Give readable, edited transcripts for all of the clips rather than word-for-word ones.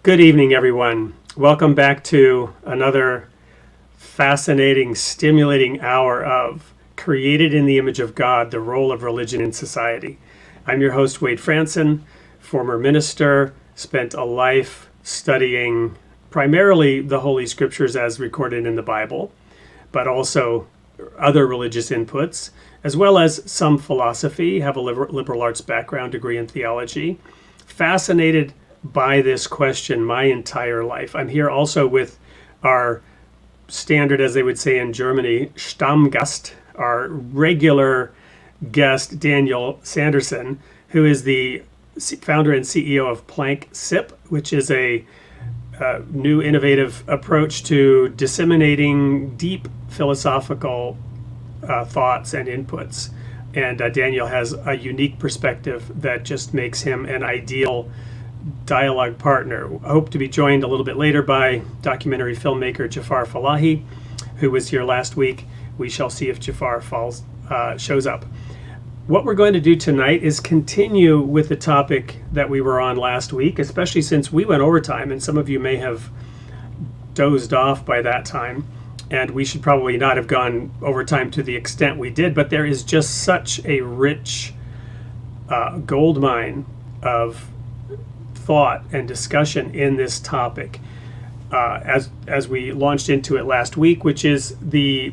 Good evening, everyone. Welcome back to another fascinating, stimulating hour of Created in the Image of God, the Role of Religion in Society. I'm your host, Wade Fransson, former minister, spent a life studying primarily the Holy Scriptures as recorded in the Bible, but also other religious inputs, as well as some philosophy, have a liberal arts background, degree in theology. Fascinated by this question my entire life. I'm here also with our standard, as they would say in Germany, Stammgast, our regular guest, Daniel Sanderson, who is the founder and CEO of Planck SIP, which is a new innovative approach to disseminating deep philosophical thoughts and inputs. And Daniel has a unique perspective that just makes him an ideal dialogue partner. I hope to be joined a little bit later by documentary filmmaker Jafar Falahi, who was here last week. We shall see if Jafar shows up. What we're going to do tonight is continue with the topic that we were on last week, especially since we went overtime, and some of you may have dozed off by that time, and we should probably not have gone overtime to the extent we did, but there is just such a rich gold mine of thought and discussion in this topic as we launched into it last week, which is the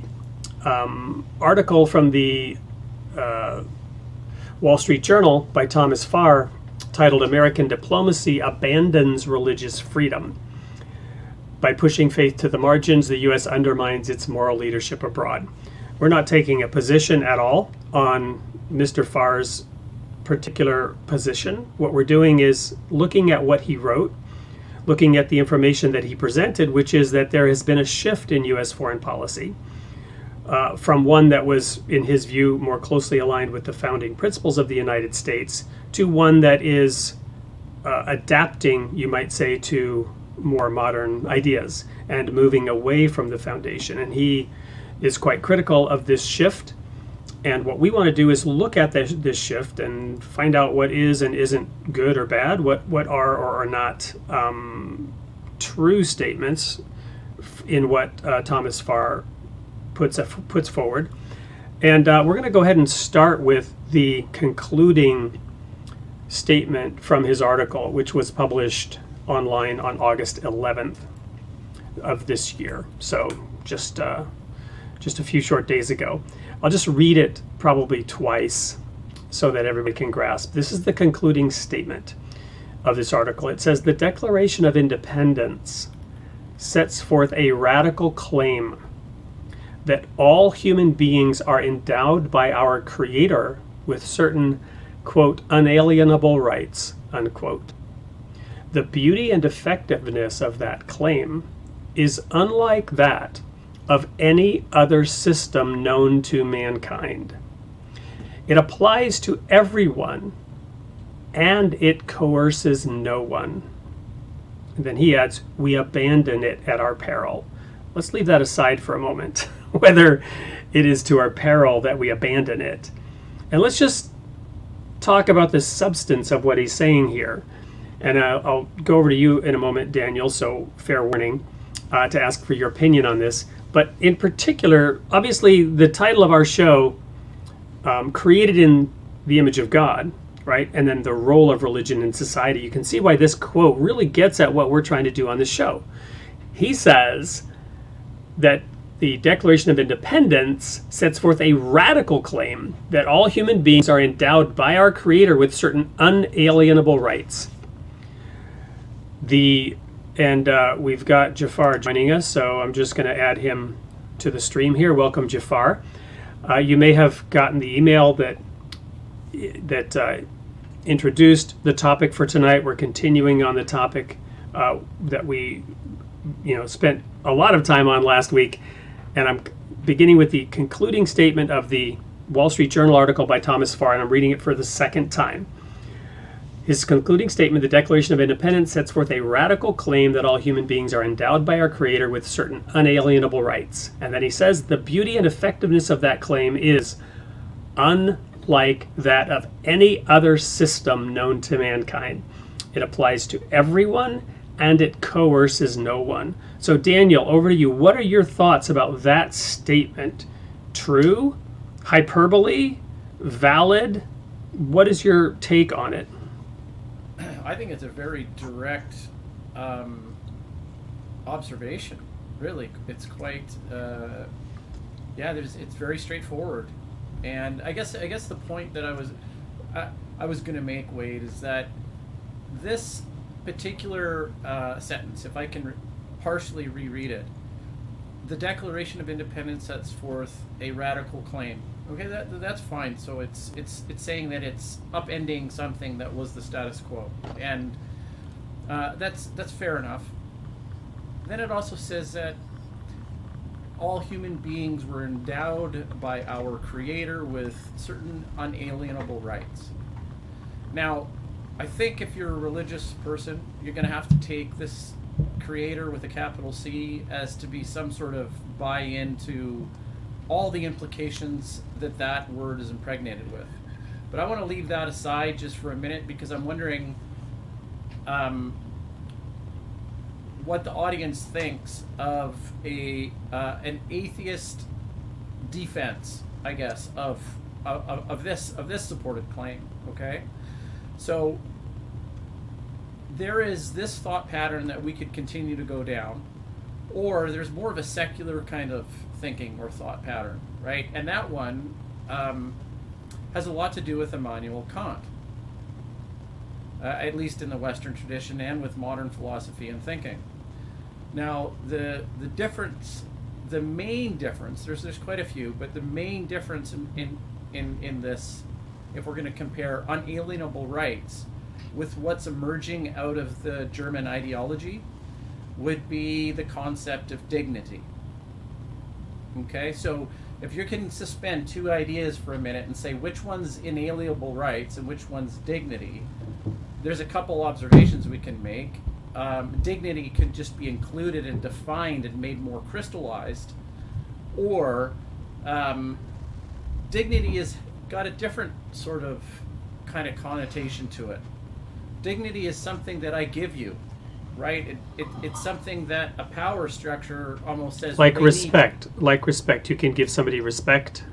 article from the Wall Street Journal by Thomas Farr titled "American Diplomacy Abandons Religious Freedom. By pushing faith to the margins, the U.S. undermines its moral leadership abroad." We're not taking a position at all on Mr. Farr's particular position. What we're doing is looking at what he wrote, looking at the information that he presented, which is that there has been a shift in U.S. foreign policy from one that was, in his view, more closely aligned with the founding principles of the United States to one that is adapting, you might say, to more modern ideas and moving away from the foundation. And he is quite critical of this shift. And what we want to do is look at this shift and find out what is and isn't good or bad, what are or are not true statements in what Thomas Farr puts forward. And we're going to go ahead and start with the concluding statement from his article, which was published online on August 11th of this year. So just a few short days ago. I'll just read it probably twice so that everybody can grasp. This is the concluding statement of this article. It says, "The Declaration of Independence sets forth a radical claim that all human beings are endowed by our Creator with certain, quote, unalienable rights, unquote. The beauty and effectiveness of that claim is unlike that of any other system known to mankind. It applies to everyone, and it coerces no one." And then he adds, "We abandon it at our peril." Let's leave that aside for a moment, whether it is to our peril that we abandon it. And let's just talk about the substance of what he's saying here. And I'll go over to you in a moment, Daniel, so fair warning to ask for your opinion on this. But in particular, obviously, the title of our show, Created in the Image of God, right? And then the role of religion in society. You can see why this quote really gets at what we're trying to do on this show. He says that the Declaration of Independence sets forth a radical claim that all human beings are endowed by our Creator with certain unalienable rights. And we've got Jafar joining us, so I'm just going to add him to the stream here. Welcome, Jafar. You may have gotten the email that introduced the topic for tonight. We're continuing on the topic that we spent a lot of time on last week, and I'm beginning with the concluding statement of the Wall Street Journal article by Thomas Farr, and I'm reading it for the second time. His concluding statement, "The Declaration of Independence sets forth a radical claim that all human beings are endowed by our Creator with certain unalienable rights." And then he says, "The beauty and effectiveness of that claim is unlike that of any other system known to mankind. It applies to everyone, and it coerces no one. So Daniel, over to you. What are your thoughts about that statement? True? Hyperbole? Valid? What is your take on it? I think it's a very direct observation. Really, it's quite it's very straightforward. And I guess the point that I was going to make, Wade, is that this particular sentence, if I can partially reread it, the Declaration of Independence sets forth a radical claim. Okay, that's fine. So it's saying that it's upending something that was the status quo, and that's fair enough. Then it also says that all human beings were endowed by our Creator with certain unalienable rights. Now, I think if you're a religious person, you're going to have to take this Creator with a capital C as to be some sort of buy-in to all the implications that word is impregnated with. But I want to leave that aside just for a minute, because I'm wondering what the audience thinks of an atheist defense, I guess, of this supported claim. Okay, so there is this thought pattern that we could continue to go down, or there's more of a secular kind of thinking or thought pattern, right? And that one has a lot to do with Immanuel Kant, at least in the Western tradition and with modern philosophy and thinking. Now, the difference, the main difference, there's quite a few, but the main difference in this, if we're going to compare unalienable rights with what's emerging out of the German ideology, would be the concept of dignity. Okay, so if you can suspend two ideas for a minute and say which one's inalienable rights and which one's dignity, there's a couple observations we can make. Dignity could just be included and defined and made more crystallized, or dignity has got a different sort of kind of connotation to it. Dignity is something that I give you, right? It's something that a power structure almost says. Like respect. Like respect. You can give somebody respect.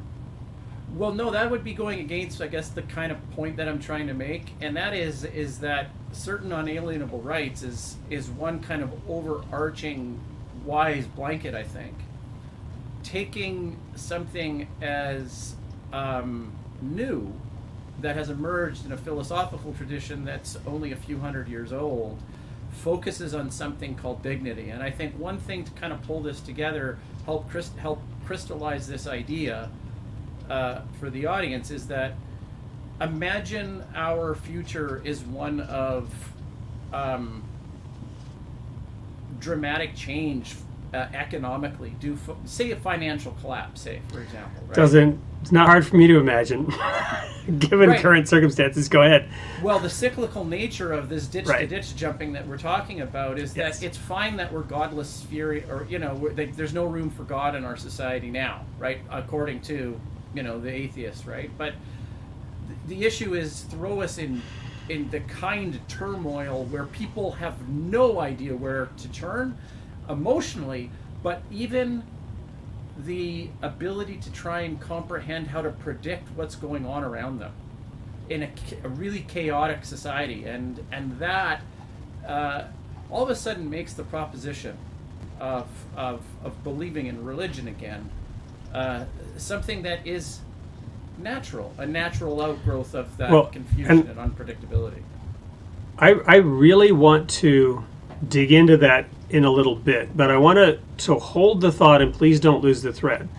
Well, no, that would be going against, I guess, the kind of point that I'm trying to make, and that is that certain unalienable rights is one kind of overarching wise blanket, I think. Taking something as new that has emerged in a philosophical tradition that's only a few hundred years old focuses on something called dignity. And I think one thing to kind of pull this together, help crystallize this idea for the audience, is that imagine our future is one of dramatic change economically, say a financial collapse, say, for example. Right? It's not hard for me to imagine, given current circumstances. Go ahead. Well, the cyclical nature of this ditch-to-ditch jumping that we're talking about is that it's fine that we're godless sphere, or there's no room for God in our society now, right? According to the atheists, right? But the issue is throw us in the kind of turmoil where people have no idea where to turn emotionally, but even the ability to try and comprehend how to predict what's going on around them in a really chaotic society, and that all of a sudden makes the proposition of believing in religion again something that is a natural outgrowth of that confusion and unpredictability. I really want to dig into that in a little bit, but I want to hold the thought, and please don't lose the thread.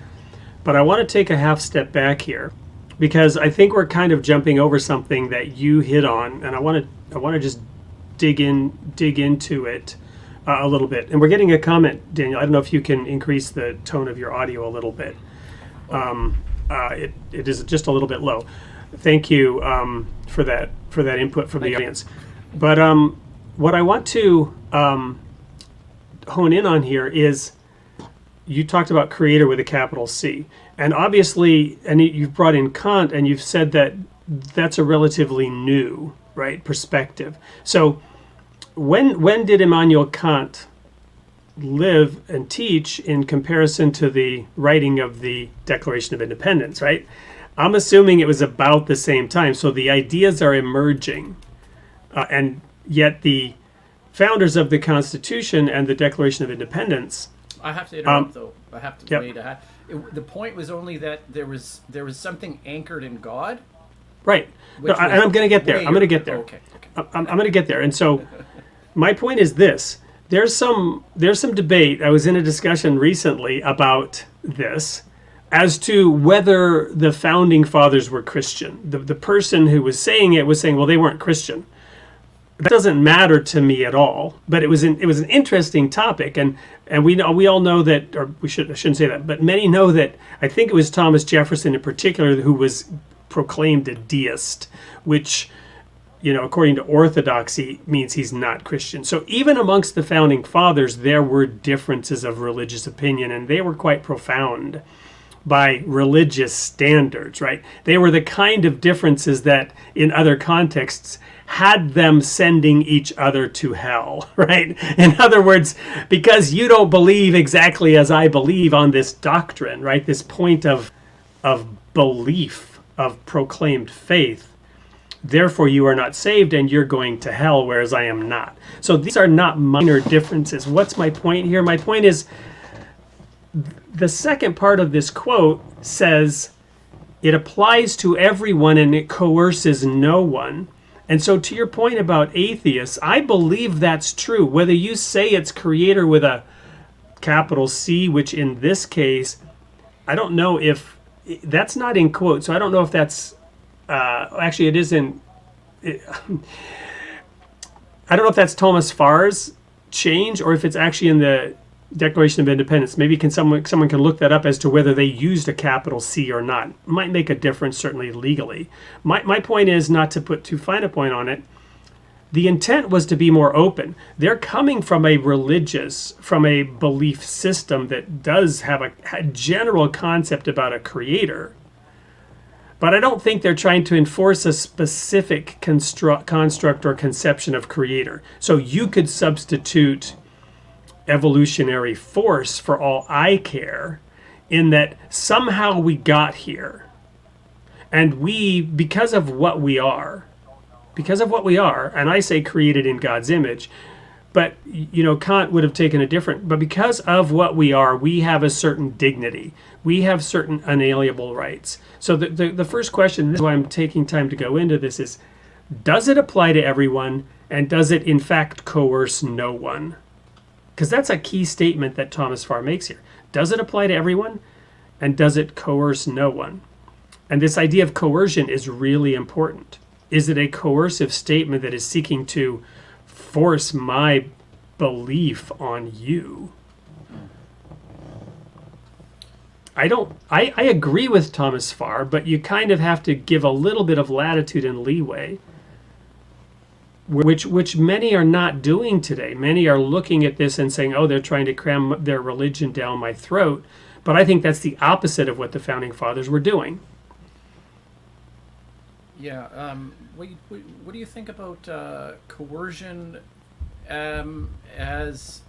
But I want to take a half step back here, because I think we're kind of jumping over something that you hit on, and I want to just dig into it a little bit. And we're getting a comment, Daniel. I don't know if you can increase the tone of your audio a little bit. It is just a little bit low. Thank you for that input from the audience. But what I want to hone in on here is, you talked about creator with a capital C, and obviously, and you've brought in Kant, and you've said that that's a relatively new, right, perspective. So when did Immanuel Kant live and teach in comparison to the writing of the Declaration of Independence, right? I'm assuming it was about the same time. So the ideas are emerging. And yet the founders of the Constitution and the Declaration of Independence... I have to interrupt, though. I have to Yep. wait. The point was only that there was something anchored in God. Right. No, and I'm going to get there. I'm going to get there. Okay. I'm going to get there. And so my point is this. There's some debate. I was in a discussion recently about this as to whether the founding fathers were Christian. The person who was saying it was saying, well, they weren't Christian. That doesn't matter to me at all. But it was an interesting topic, and we all know that, or I shouldn't say that, but many know that. I think it was Thomas Jefferson in particular who was proclaimed a deist, which, according to orthodoxy, means he's not Christian. So even amongst the founding fathers, there were differences of religious opinion, and they were quite profound by religious standards, right? They were the kind of differences that in other contexts had them sending each other to hell, right? In other words, because you don't believe exactly as I believe on this doctrine, right? This point of belief, of proclaimed faith, therefore you are not saved and you're going to hell, whereas I am not. So these are not minor differences. What's my point here? My point is, the second part of this quote says, it applies to everyone and it coerces no one. And so to your point about atheists, I believe that's true. Whether you say it's creator with a capital C, which in this case, I don't know if, that's not in quote, so I don't know if that's, actually it is in, I don't know if that's Thomas Farr's change or if it's actually in the Declaration of Independence. Maybe someone can look that up as to whether they used a capital C or not. It might make a difference, certainly legally. My point is not to put too fine a point on it. The intent was to be more open. They're coming from a belief system that does have a general concept about a creator. But I don't think they're trying to enforce a specific construct or conception of creator. So you could substitute evolutionary force for all I care, in that somehow we got here. And we, because of what we are, and I say created in God's image, but Kant would have taken a different, but because of what we are, we have a certain dignity. We have certain unalienable rights. So the first question, this is why I'm taking time to go into this, is, does it apply to everyone, and does it in fact coerce no one? Because that's a key statement that Thomas Farr makes here. Does it apply to everyone? And does it coerce no one? And this idea of coercion is really important. Is it a coercive statement that is seeking to force my belief on you? I agree with Thomas Farr, but you kind of have to give a little bit of latitude and leeway, which many are not doing today. Many are looking at this and saying, oh, they're trying to cram their religion down my throat. But I think that's the opposite of what the Founding Fathers were doing. Yeah. What do you think about coercion as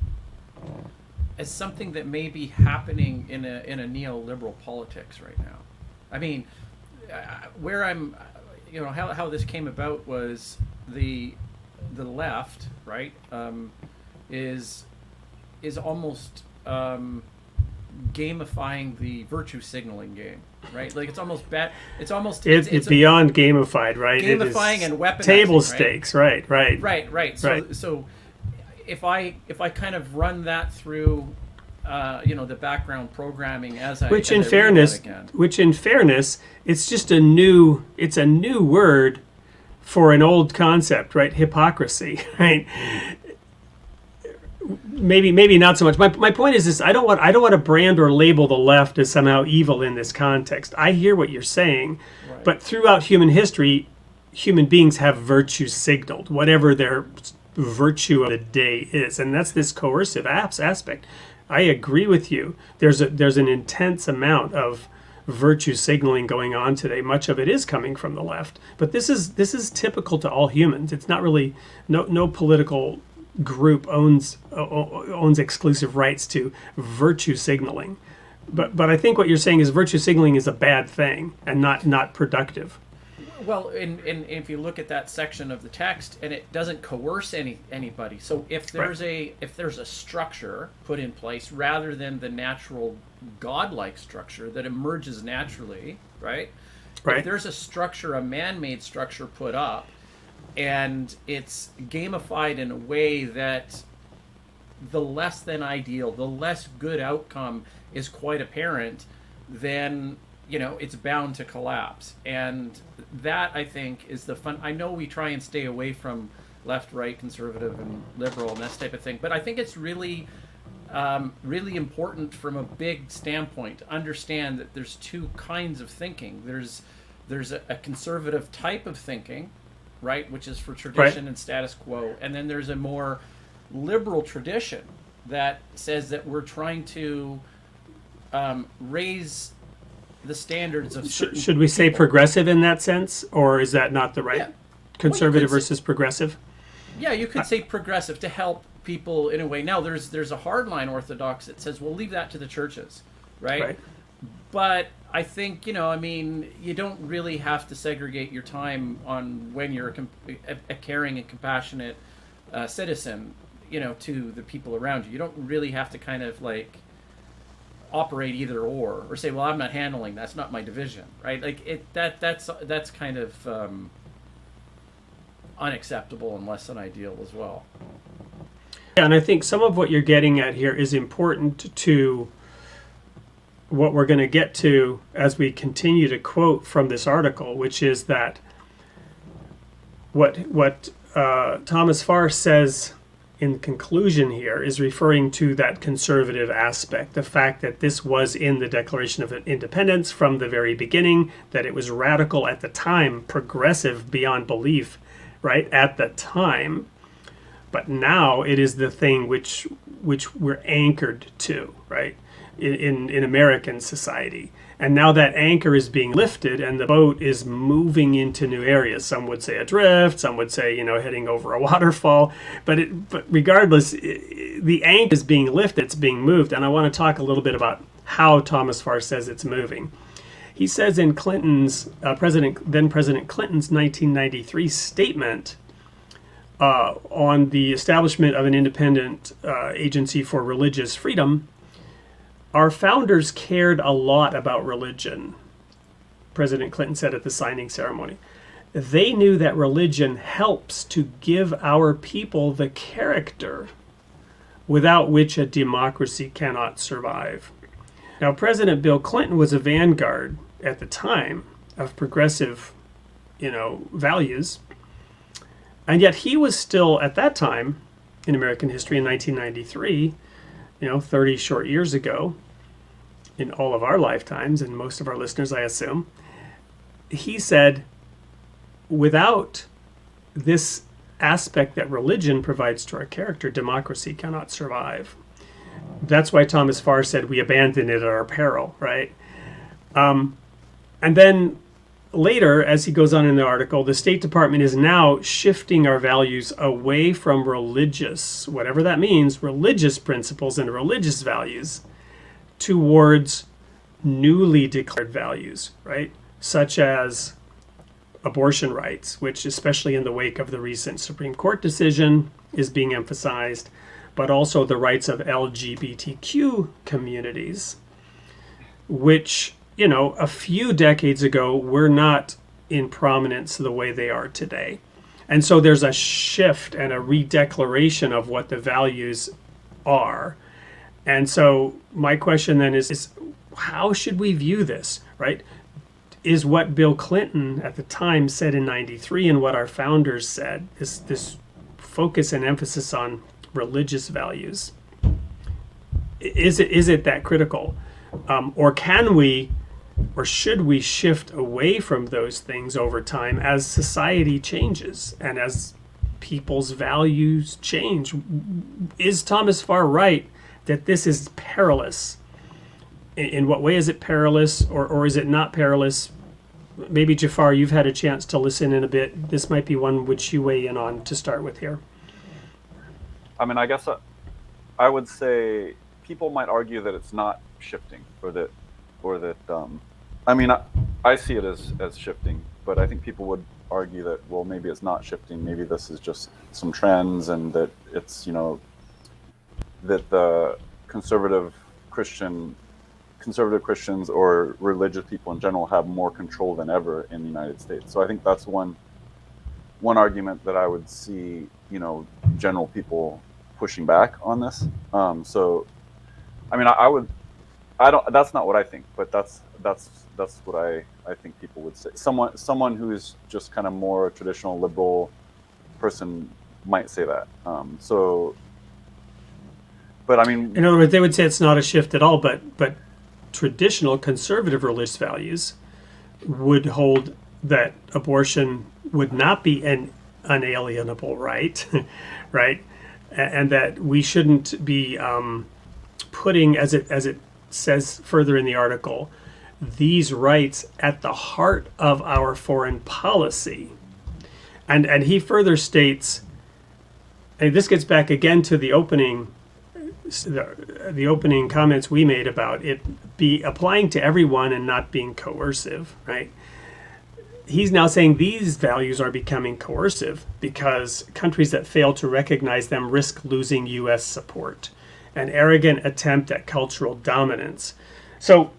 something that may be happening in a neoliberal politics right now? I mean, where I'm, how this came about was the left, right, is almost gamifying the virtue signaling game, right? Like it's almost bad. It's beyond gamified, right? Gamifying and weaponizing, table stakes, right? Right. So if I kind of run that through, the background programming which in fairness, it's just a new word for an old concept, right? Hypocrisy, right? Maybe not so much. My point is this: I don't want to brand or label the left as somehow evil in this context. I hear what you're saying, right. But throughout human history, human beings have virtue signaled, whatever their virtue of the day is, and that's this coercive aspect. I agree with you. There's an intense amount of virtue signaling going on today. Much of it is coming from the left, but this is typical to all humans. It's not really no political group owns exclusive rights to virtue signaling. But I think what you're saying is virtue signaling is a bad thing and not productive. Well, and if you look at that section of the text, and it doesn't coerce anybody. So if there's a structure put in place rather than the natural godlike structure that emerges naturally, right? Right. If there's a structure, a man-made structure put up, and it's gamified in a way that the less than ideal, the less good outcome is quite apparent, then it's bound to collapse. And that, I think, is the fun. I know we try and stay away from left, right, conservative, and liberal, and that type of thing, but I think it's really, really important from a big standpoint to understand that there's two kinds of thinking. There's a conservative type of thinking, right, which is for tradition and status quo, and then there's a more liberal tradition that says that we're trying to raise the standards of certain should we say progressive in that sense, or is that not the right conservative versus progressive? Yeah, you could say progressive to help people in a way. Now there's a hardline orthodox that says, well, leave that to the churches, right? But I think you don't really have to segregate your time on when you're a caring and compassionate citizen to the people around you. You don't really have to kind of like operate either or say, well, I'm not handling, that's not my division, right? Like that's kind of unacceptable and less than ideal as well. Yeah, and I think some of what you're getting at here is important to what we're going to get to as we continue to quote from this article, which is that what Thomas Farr says in conclusion here is referring to that conservative aspect, the fact that this was in the Declaration of Independence from the very beginning, that it was radical at the time, progressive beyond belief, right, at the time, but now it is the thing which we're anchored to, right, in American society. And now that anchor is being lifted and the boat is moving into new areas. Some would say adrift, some would say, heading over a waterfall. But regardless, the anchor is being lifted, it's being moved. And I want to talk a little bit about how Thomas Farr says it's moving. He says in Clinton's, then President Clinton's 1993 statement on the establishment of an independent agency for religious freedom, our founders cared a lot about religion, President Clinton said at the signing ceremony. They knew that religion helps to give our people the character without which a democracy cannot survive. Now, President Bill Clinton was a vanguard at the time of progressive, values. And yet he was still, at that time, in American history in 1993, 30 short years ago, in all of our lifetimes, and most of our listeners, I assume, he said, without this aspect that religion provides to our character, democracy cannot survive. That's why Thomas Farr said we abandon it at our peril, right? And then later, as he goes on in the article, the State Department is now shifting our values away from religious, whatever that means, religious principles and religious values, towards newly declared values, right? Such as abortion rights, which especially in the wake of the recent Supreme Court decision is being emphasized, but also the rights of LGBTQ communities, which, a few decades ago were not in prominence the way they are today. And so there's a shift and a redeclaration of what the values are. And so my question then is how should we view this, right? Is what Bill Clinton at the time said in 93 and what our founders said, this focus and emphasis on religious values, is it that critical? Or can we, or should we shift away from those things over time as society changes and as people's values change? Is Thomas Farr right that this is perilous? In what way is it perilous, or is it not perilous? Maybe, Jafar, you've had a chance to listen in a bit. This might be one which you weigh in on to start with here. I mean, I guess I would say people might argue that it's not shifting, or that. I mean, I see it as shifting, but I think people would argue that, well, maybe it's not shifting. Maybe this is just some trends, and that it's, that the conservative Christian conservative Christians or religious people in general have more control than ever in the United States. So I think that's one argument that I would see, general people pushing back on this. So, I mean, I don't. That's not what I think, but that's what I think people would say. Someone who is just kind of more traditional liberal person might say that. But I mean, in other words, they would say it's not a shift at all, but traditional conservative religious values would hold that abortion would not be an unalienable right, right, and that we shouldn't be putting, as it says further in the article, these rights at the heart of our foreign policy. And he further states, and this gets back again to the opening comments we made about it be applying to everyone and not being coercive, right? He's now saying these values are becoming coercive because countries that fail to recognize them risk losing U.S. support, an arrogant attempt at cultural dominance. So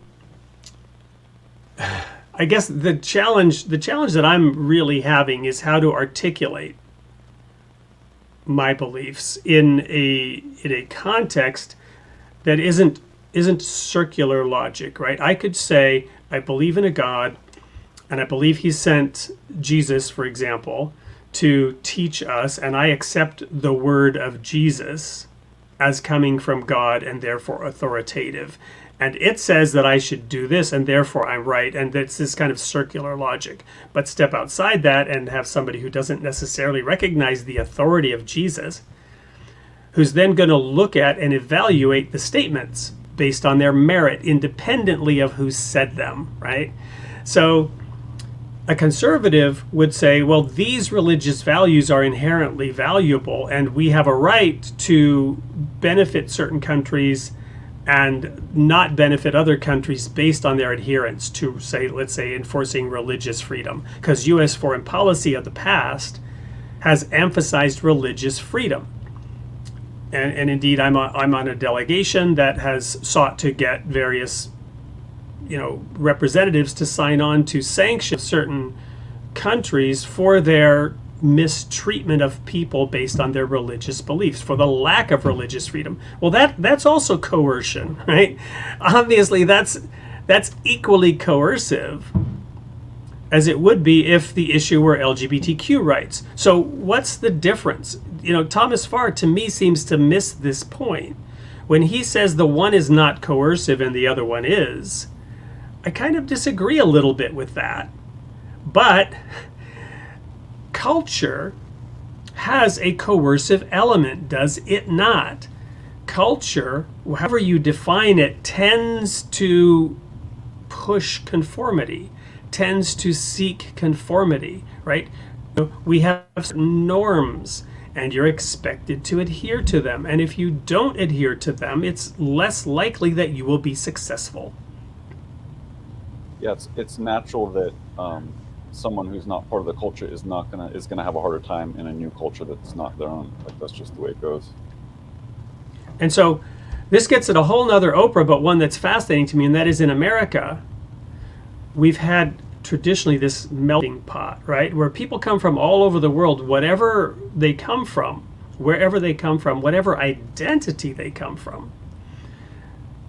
I guess the challenge that I'm really having is how to articulate my beliefs in a context that isn't circular logic, right? I could say I believe in a God, and I believe he sent Jesus, for example, to teach us, and I accept the word of Jesus as coming from God and therefore authoritative. And it says that I should do this, and therefore I'm right. And it's this kind of circular logic. But step outside that and have somebody who doesn't necessarily recognize the authority of Jesus, who's then going to look at and evaluate the statements based on their merit, independently of who said them, right? So a conservative would say, well, these religious values are inherently valuable, and we have a right to benefit certain countries and not benefit other countries based on their adherence to, say, let's say, enforcing religious freedom. Because U.S. foreign policy of the past has emphasized religious freedom. And indeed, I'm on a delegation that has sought to get various, representatives to sign on to sanction certain countries for their mistreatment of people based on their religious beliefs, for the lack of religious freedom. Well, that's also coercion, right? Obviously, that's equally coercive as it would be if the issue were LGBTQ rights. So what's the difference? Thomas Farr, to me, seems to miss this point. When he says the one is not coercive and the other one is, I kind of disagree a little bit with that. But culture has a coercive element, does it not? Culture, however you define it, tends to push conformity, tends to seek conformity, right? We have certain norms, and you're expected to adhere to them. And if you don't adhere to them, it's less likely that you will be successful. Yeah, it's natural that someone who's not part of the culture is gonna have a harder time in a new culture that's not their own. Like, that's just the way it goes. And so this gets at a whole nother Oprah, but one that's fascinating to me, and that is in America, we've had traditionally this melting pot, right? Where people come from all over the world, whatever they come from, wherever they come from, whatever identity they come from,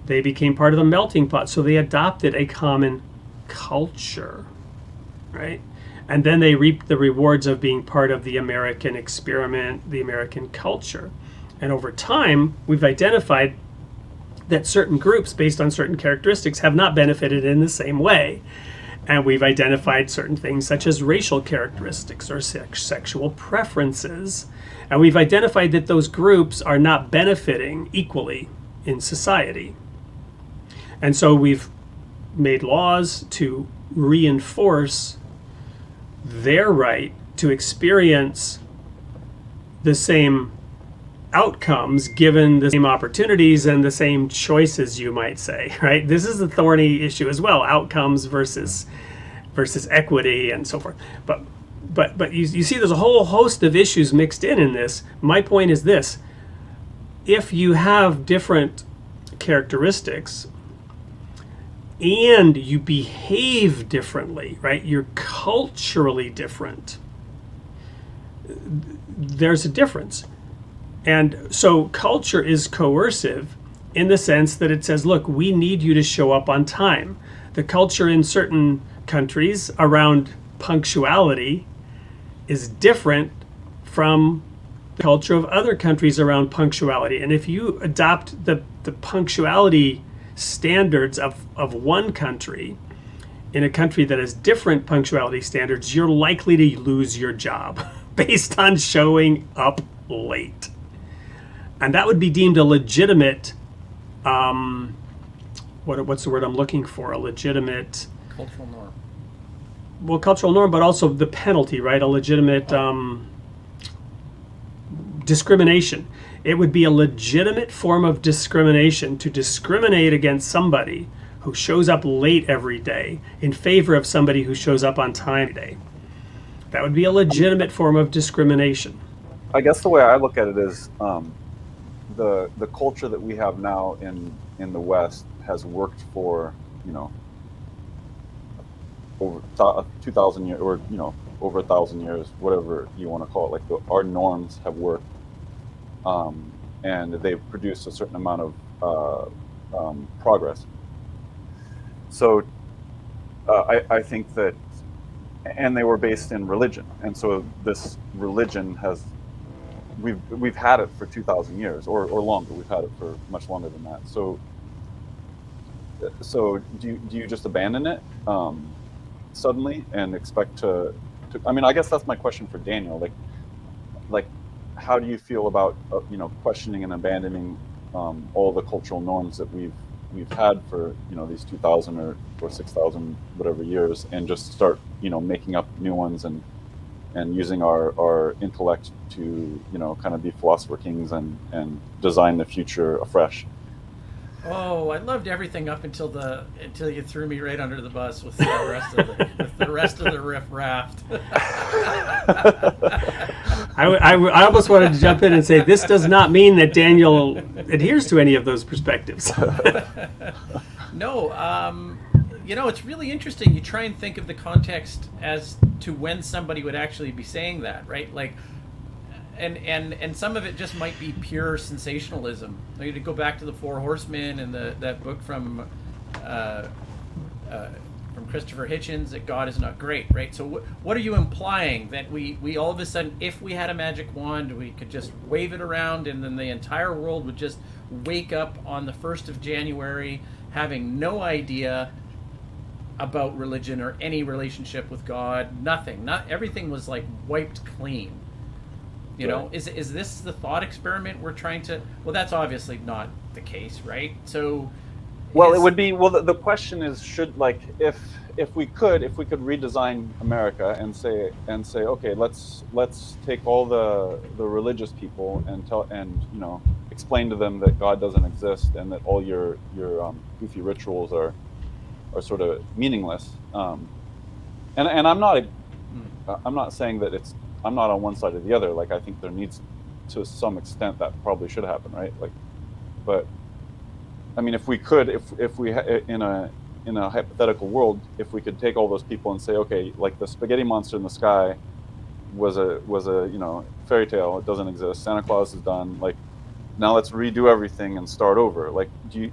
they became part of the melting pot. So they adopted a common culture, right? And then they reaped the rewards of being part of the American experiment, the American culture. And over time, we've identified that certain groups, based on certain characteristics, have not benefited in the same way. And we've identified certain things such as racial characteristics or sexual preferences. And we've identified that those groups are not benefiting equally in society. And so we've made laws to reinforce their right to experience the same outcomes given the same opportunities and the same choices, you might say, right? This is a thorny issue as well, outcomes versus equity and so forth. But you see there's a whole host of issues mixed in this. My point is this: if you have different characteristics and you behave differently, right? You're culturally different. There's a difference. And so culture is coercive in the sense that it says, look, we need you to show up on time. The culture in certain countries around punctuality is different from the culture of other countries around punctuality. And if you adopt the punctuality standards of one country in a country that has different punctuality standards, you're likely to lose your job based on showing up late. And that would be deemed a legitimate, what's the word I'm looking for? A legitimate... Cultural norm. Well, cultural norm, but also the penalty, right? A legitimate discrimination. It would be a legitimate form of discrimination to discriminate against somebody who shows up late every day in favor of somebody who shows up on time today. That would be a legitimate form of discrimination. I guess the way I look at it is the culture that we have now in the West has worked for, over 2,000 years, or over 1,000 years, whatever you want to call it. Like our norms have worked, and they've produced a certain amount of progress. So I think that, and they were based in religion, and so this religion has, we've had it for 2,000 years or longer. We've had it for much longer than that. So do you just abandon it suddenly and expect to? I mean, I guess that's my question for Daniel. Like, how do you feel about questioning and abandoning all the cultural norms that we've had for these 2,000 or 6,000 whatever years, and just start making up new ones and using our intellect to kind of be philosopher kings and design the future afresh? Oh, I loved everything up until you threw me right under the bus with the rest of the riff raft. I almost wanted to jump in and say this does not mean that Daniel adheres to any of those perspectives. No, it's really interesting. You try and think of the context as to when somebody would actually be saying that, right? Like, and some of it just might be pure sensationalism. Like, to go back to the Four Horsemen and that book from Christopher Hitchens, that God is not great, right? So what are you implying? That we all of a sudden, if we had a magic wand, we could just wave it around and then the entire world would just wake up on the 1st of January having no idea about religion or any relationship with God? Nothing. Not everything was like wiped clean. Is this the thought experiment we're trying to? Well, that's obviously not the case, right? So, it would be. Well, the question is, should, like, if we could redesign America and say, okay, let's take all the religious people and explain to them that God doesn't exist and that all your goofy rituals are sort of meaningless. And I'm not saying that it's. I'm not on one side or the other. Like, I think there needs, to some extent, that probably should happen, right? Like, but I mean, if we could, if we in a hypothetical world, if we could take all those people and say, okay, like the spaghetti monster in the sky was a fairy tale. It doesn't exist. Santa Claus is done. Like, now let's redo everything and start over. Like, do you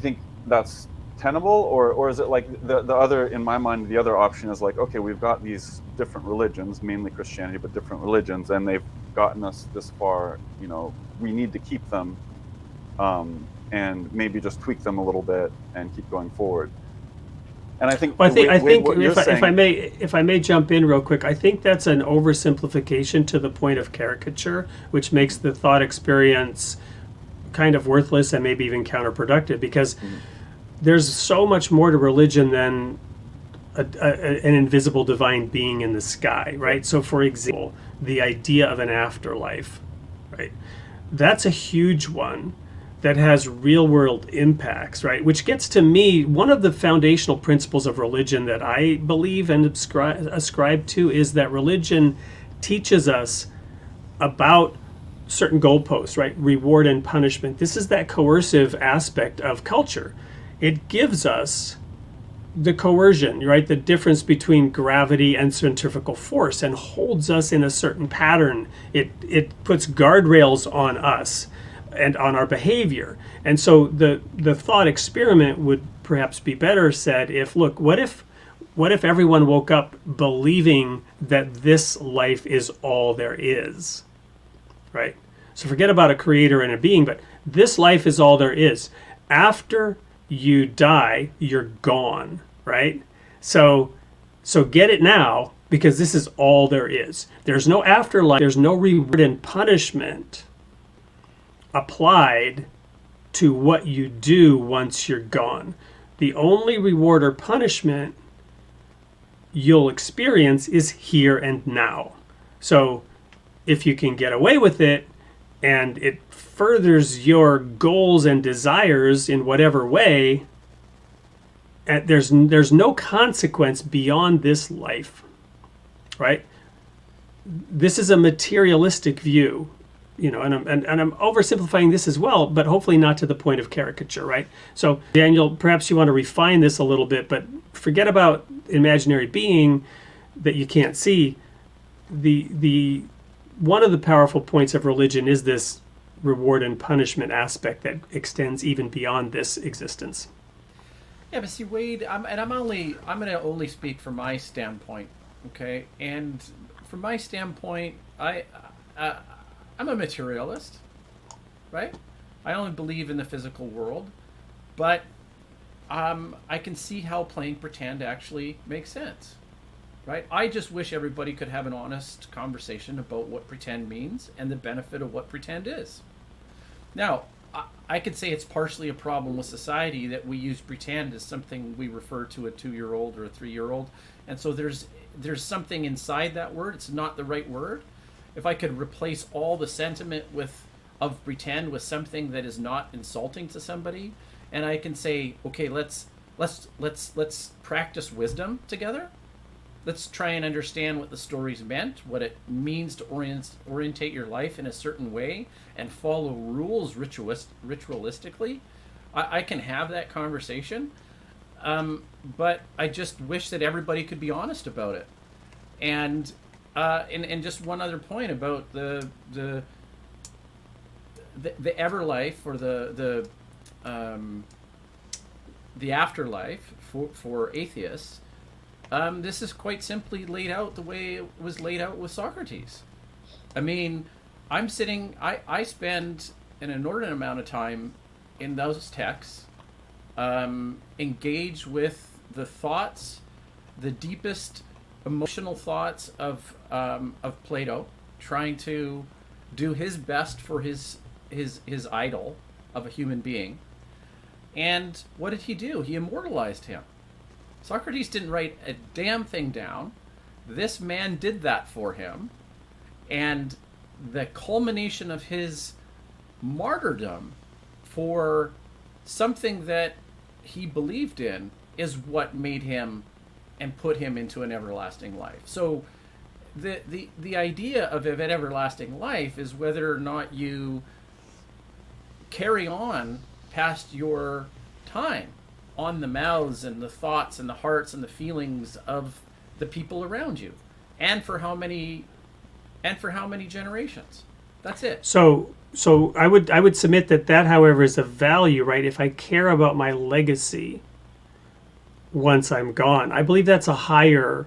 think that's tenable, or is it like the other? In my mind, the other option is like, okay, we've got these different religions, mainly Christianity, but different religions, and they've gotten us this far. We need to keep them, and maybe just tweak them a little bit and keep going forward. And I think, if I may jump in real quick, I think that's an oversimplification to the point of caricature, which makes the thought experience kind of worthless and maybe even counterproductive, because there's so much more to religion than an invisible divine being in the sky, right? So, for example, the idea of an afterlife, right? That's a huge one that has real world impacts, right? Which gets to me, one of the foundational principles of religion that I believe and ascribe to is that religion teaches us about certain goalposts, right? Reward and punishment. This is that coercive aspect of culture. It gives us the coercion, right? The difference between gravity and centrifugal force, and holds us in a certain pattern. It puts guardrails on us and on our behavior. And so the thought experiment would perhaps be better said if, look, what if everyone woke up believing that this life is all there is, right? So forget about a creator and a being, but this life is all there is. After you die, you're gone, right? So get it now, because this is all there is. There's no afterlife. There's no reward and punishment applied to what you do once you're gone. The only reward or punishment you'll experience is here and now. So if you can get away with it and it furthers your goals and desires in whatever way, there's no consequence beyond this life, right? This is a materialistic view, and I'm oversimplifying this as well, but hopefully not to the point of caricature, right? So Daniel, perhaps you want to refine this a little bit, but forget about imaginary being that you can't see. The one of the powerful points of religion is this reward and punishment aspect that extends even beyond this existence. Yeah, but see, Wade, I'm going to only speak from my standpoint, okay? And from my standpoint, I'm a materialist, right? I only believe in the physical world, but I can see how playing pretend actually makes sense, right? I just wish everybody could have an honest conversation about what pretend means and the benefit of what pretend is. Now, I could say it's partially a problem with society that we use pretend as something we refer to a 2-year-old or a 3-year-old, and so there's something inside that word. It's not the right word. If I could replace all the sentiment of pretend with something that is not insulting to somebody, and I can say, okay, let's practice wisdom together. Let's try and understand what the stories meant, what it means to orientate your life in a certain way and follow rules ritualistically. I can have that conversation, but I just wish that everybody could be honest about it. And just one other point about the everlife or the afterlife for atheists. This is quite simply laid out the way it was laid out with Socrates. I mean, I spend an inordinate amount of time in those texts, engaged with the thoughts, the deepest emotional thoughts of Plato, trying to do his best for his idol of a human being. And what did he do? He immortalized him. Socrates didn't write a damn thing down. This man did that for him. And the culmination of his martyrdom for something that he believed in is what made him and put him into an everlasting life. So the idea of an everlasting life is whether or not you carry on past your time on the mouths and the thoughts and the hearts and the feelings of the people around you, and for how many generations. That's it. So I would submit that however is a value, right? If I care about my legacy once I'm gone, I believe that's a higher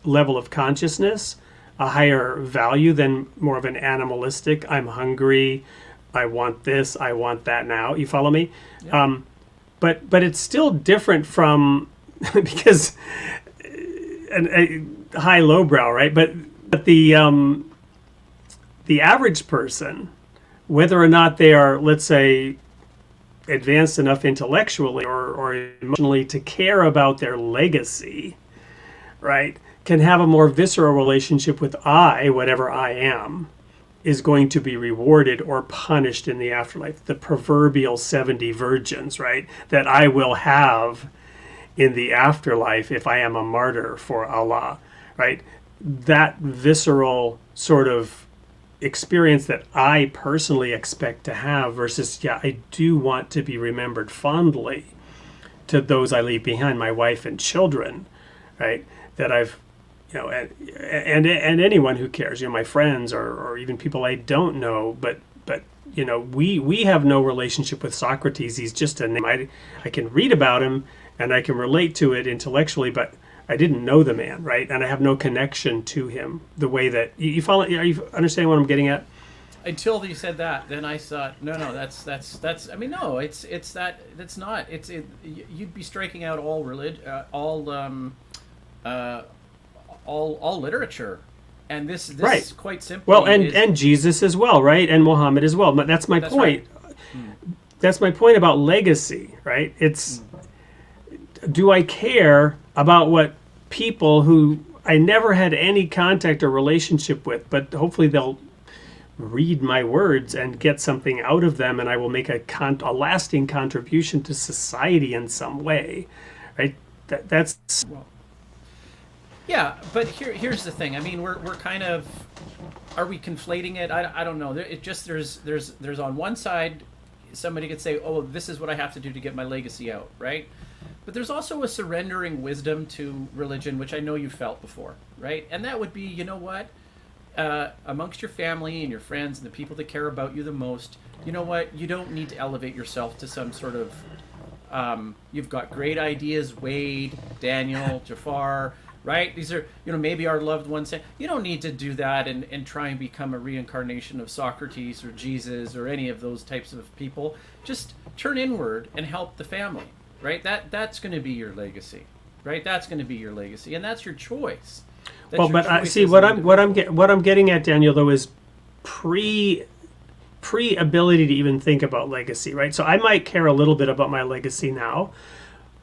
level of consciousness, a higher value than more of an animalistic, I'm hungry, I want this, I want that now. You follow me? Yeah. But it's still different from because a high lowbrow, right? But the average person, whether or not they are, let's say, advanced enough intellectually or emotionally to care about their legacy, right, can have a more visceral relationship with I, whatever I am, is going to be rewarded or punished in the afterlife. The proverbial 70 virgins, right? That I will have in the afterlife if I am a martyr for Allah, right? That visceral sort of experience that I personally expect to have versus, yeah, I do want to be remembered fondly to those I leave behind, my wife and children, right? That I've, and anyone who cares, my friends or even people I don't know, but we have no relationship with Socrates. He's just a name. I can read about him and I can relate to it intellectually, but I didn't know the man, right? And I have no connection to him the way that you follow. Are you understanding what I'm getting at? Until you said that, then I thought, no, that's. I mean, no, it's that's not. You'd be striking out all all literature, and this right. is quite simply. Well, and Jesus as well, right? And Muhammad as well. But that's my point. Right. That's my point about legacy, right? It's do I care about what people who I never had any contact or relationship with, but hopefully they'll read my words and get something out of them, and I will make a lasting contribution to society in some way, right? That's well, yeah, but here's the thing. I mean, we're kind of, are we conflating it? I don't know. It just there's on one side, somebody could say, oh, this is what I have to do to get my legacy out, right? But there's also a surrendering wisdom to religion, which I know you felt before, right? And that would be, you know what? Amongst your family and your friends and the people that care about you the most, you know what? You don't need to elevate yourself to some sort of, you've got great ideas, Wade, Daniel, Jafar, right? These are, maybe our loved ones. You don't need to do that and try and become a reincarnation of Socrates or Jesus or any of those types of people. Just turn inward and help the family. Right, that's going to be your legacy, right? That's going to be your legacy, and that's your choice. But I see what I'm getting at, Daniel, though, is pre ability to even think about legacy, right? So I might care a little bit about my legacy now,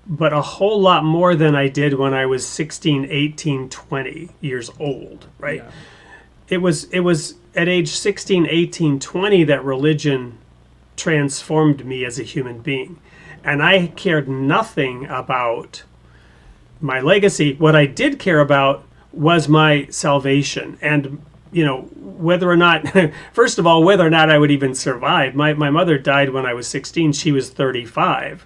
but a whole lot more than I did when I was 16, 18, 20 years old, right? Yeah. It was at age 16, 18, 20 that religion transformed me as a human being. And I cared nothing about my legacy. What I did care about was my salvation. And, whether or not, first of all, whether or not I would even survive. My mother died when I was 16. She was 35.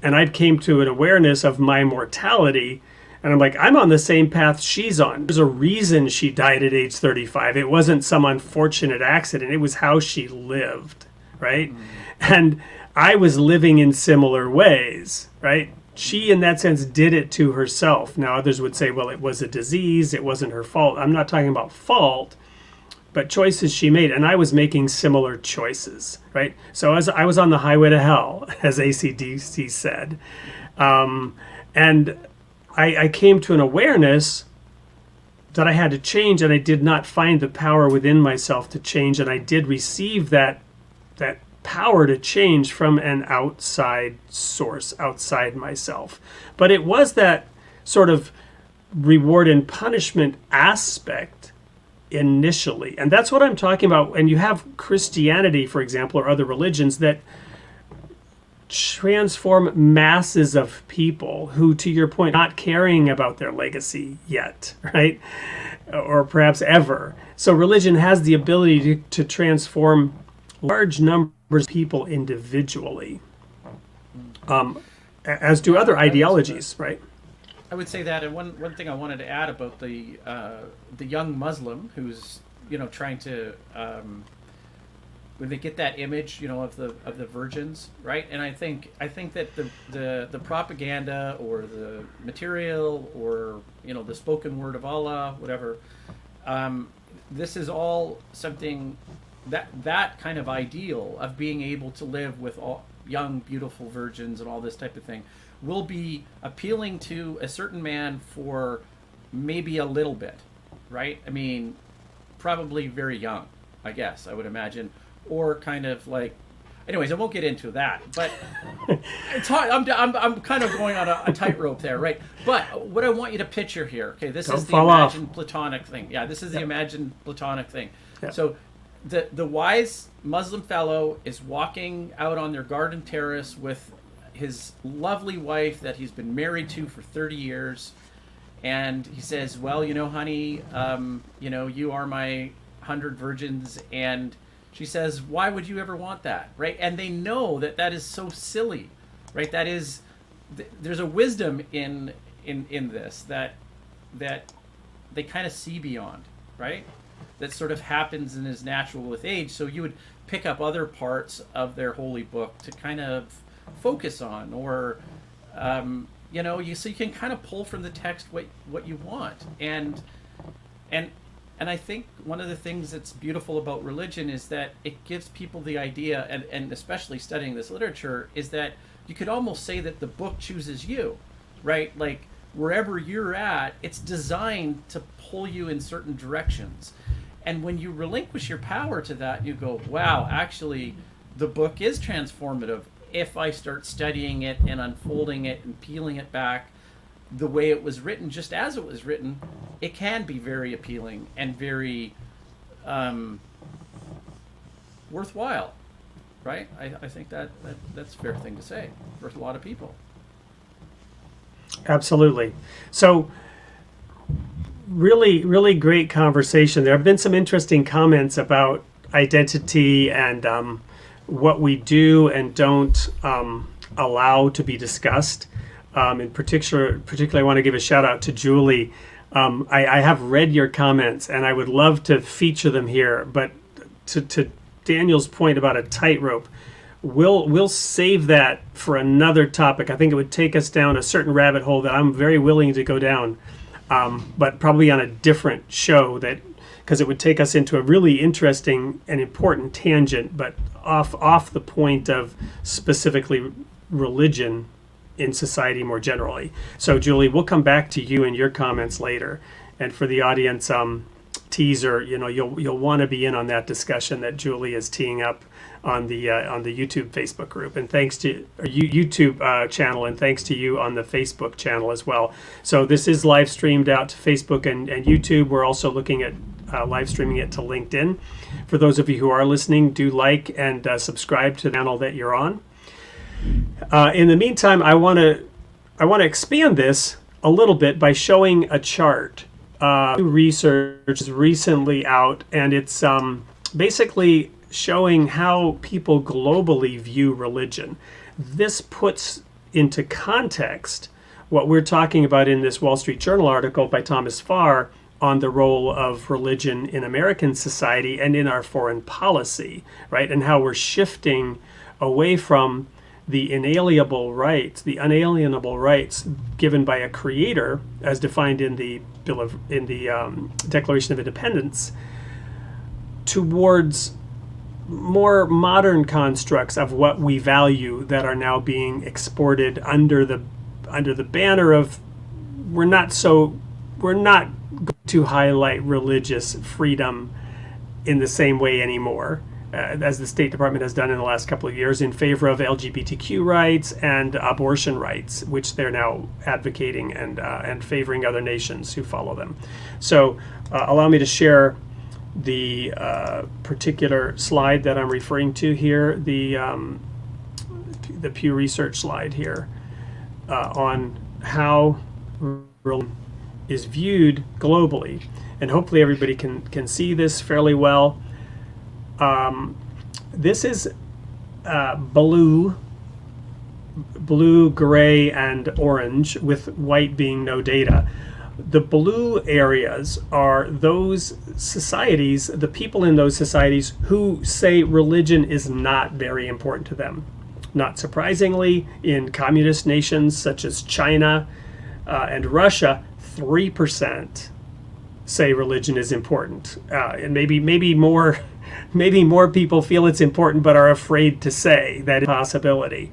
And I came to an awareness of my mortality. And I'm like, I'm on the same path she's on. There's a reason she died at age 35. It wasn't some unfortunate accident. It was how she lived, right? And I was living in similar ways, right? She, in that sense, did it to herself. Now, others would say, well, it was a disease. It wasn't her fault. I'm not talking about fault, but choices she made. And I was making similar choices, right? So as I was on the highway to hell, as AC/DC said, and I came to an awareness that I had to change, and I did not find the power within myself to change. And I did receive that power to change from an outside source, outside myself. But it was that sort of reward and punishment aspect initially. And that's what I'm talking about. And you have Christianity, for example, or other religions that transform masses of people who, to your point, not caring about their legacy yet, right? Or perhaps ever. So religion has the ability to transform large numbers of people individually, as do other ideologies, right? I would say that, and one thing I wanted to add about the young Muslim who's trying to when they get that image of the virgins, right? And I think that the propaganda or the material or the spoken word of Allah, whatever, this is all something that kind of ideal of being able to live with all young, beautiful virgins and all this type of thing will be appealing to a certain man for maybe a little bit, right? I mean, probably very young, I guess, I would imagine, or kind of like anyways, I won't get into that. But it's hard. I'm kind of going on a tightrope there, right? But what I want you to picture here, okay, this is the imagined Platonic thing. Yeah, this is the imagined Platonic thing. Yeah. So the wise Muslim fellow is walking out on their garden terrace with his lovely wife that he's been married to for 30 years. And he says, well, honey, you are my 100 virgins. And she says, why would you ever want that? Right. And they know that is so silly. Right. That is, there's a wisdom in this that they kind of see beyond. Right. That sort of happens and is natural with age. So you would pick up other parts of their holy book to kind of focus on, or so you can kind of pull from the text what you want. And I think one of the things that's beautiful about religion is that it gives people the idea, and especially studying this literature, is that you could almost say that the book chooses you, right? Like wherever you're at, it's designed to pull you in certain directions. And when you relinquish your power to that, you go, wow, actually the book is transformative. If I start studying it and unfolding it and peeling it back the way it was written, just as it was written, it can be very appealing and very worthwhile, right? I think that's a fair thing to say for a lot of people. Absolutely. So really, really great conversation. There have been some interesting comments about identity and what we do and don't allow to be discussed. In particularly, I want to give a shout out to Julie. I have read your comments and I would love to feature them here, but to Daniel's point about a tightrope, we'll save that for another topic. I think it would take us down a certain rabbit hole that I'm very willing to go down, but probably on a different show, because it would take us into a really interesting and important tangent, but off the point of specifically religion in society more generally. So Julie, we'll come back to you and your comments later. And for the audience, teaser, you'll want to be in on that discussion that Julie is teeing up on the YouTube Facebook group, and thanks to YouTube channel, and thanks to you on the Facebook channel as well. So this is live streamed out to Facebook and YouTube. We're also looking at live streaming it to LinkedIn. For those of you who are listening, do like and subscribe to the channel that you're on. In the meantime, I want to expand this a little bit by showing a chart. Research is recently out, and it's basically showing how people globally view religion. This puts into context what we're talking about in this Wall Street Journal article by Thomas Farr on the role of religion in American society and in our foreign policy, right? And how we're shifting away from the unalienable rights given by a creator, as defined in the Declaration of Independence, towards more modern constructs of what we value that are now being exported under the banner of we're not going to highlight religious freedom in the same way anymore, as the State Department has done in the last couple of years in favor of LGBTQ rights and abortion rights, which they're now advocating and favoring other nations who follow them. So allow me to share the particular slide that I'm referring to here, the Pew Research slide here, on how religion is viewed globally. And hopefully everybody can see this fairly well. This is blue, gray, and orange, with white being no data. The blue areas are those societies, the people in those societies who say religion is not very important to them. Not surprisingly, in communist nations such as China and Russia, 3% say religion is important, and maybe more people feel it's important but are afraid to say that is a possibility.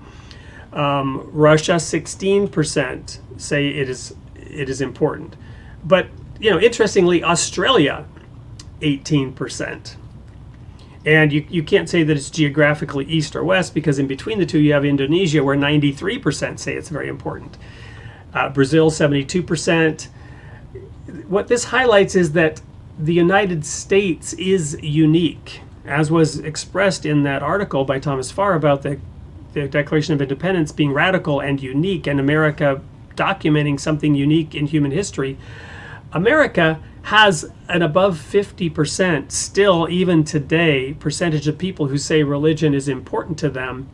Russia, 16% say it is important, but interestingly, Australia, 18%. And you can't say that it's geographically east or west, because in between the two you have Indonesia, where 93% say it's very important. Brazil, 72%. What this highlights is that the United States is unique, as was expressed in that article by Thomas Farr about the Declaration of Independence being radical and unique, and America documenting something unique in human history. America has an above 50% still, even today, percentage of people who say religion is important to them,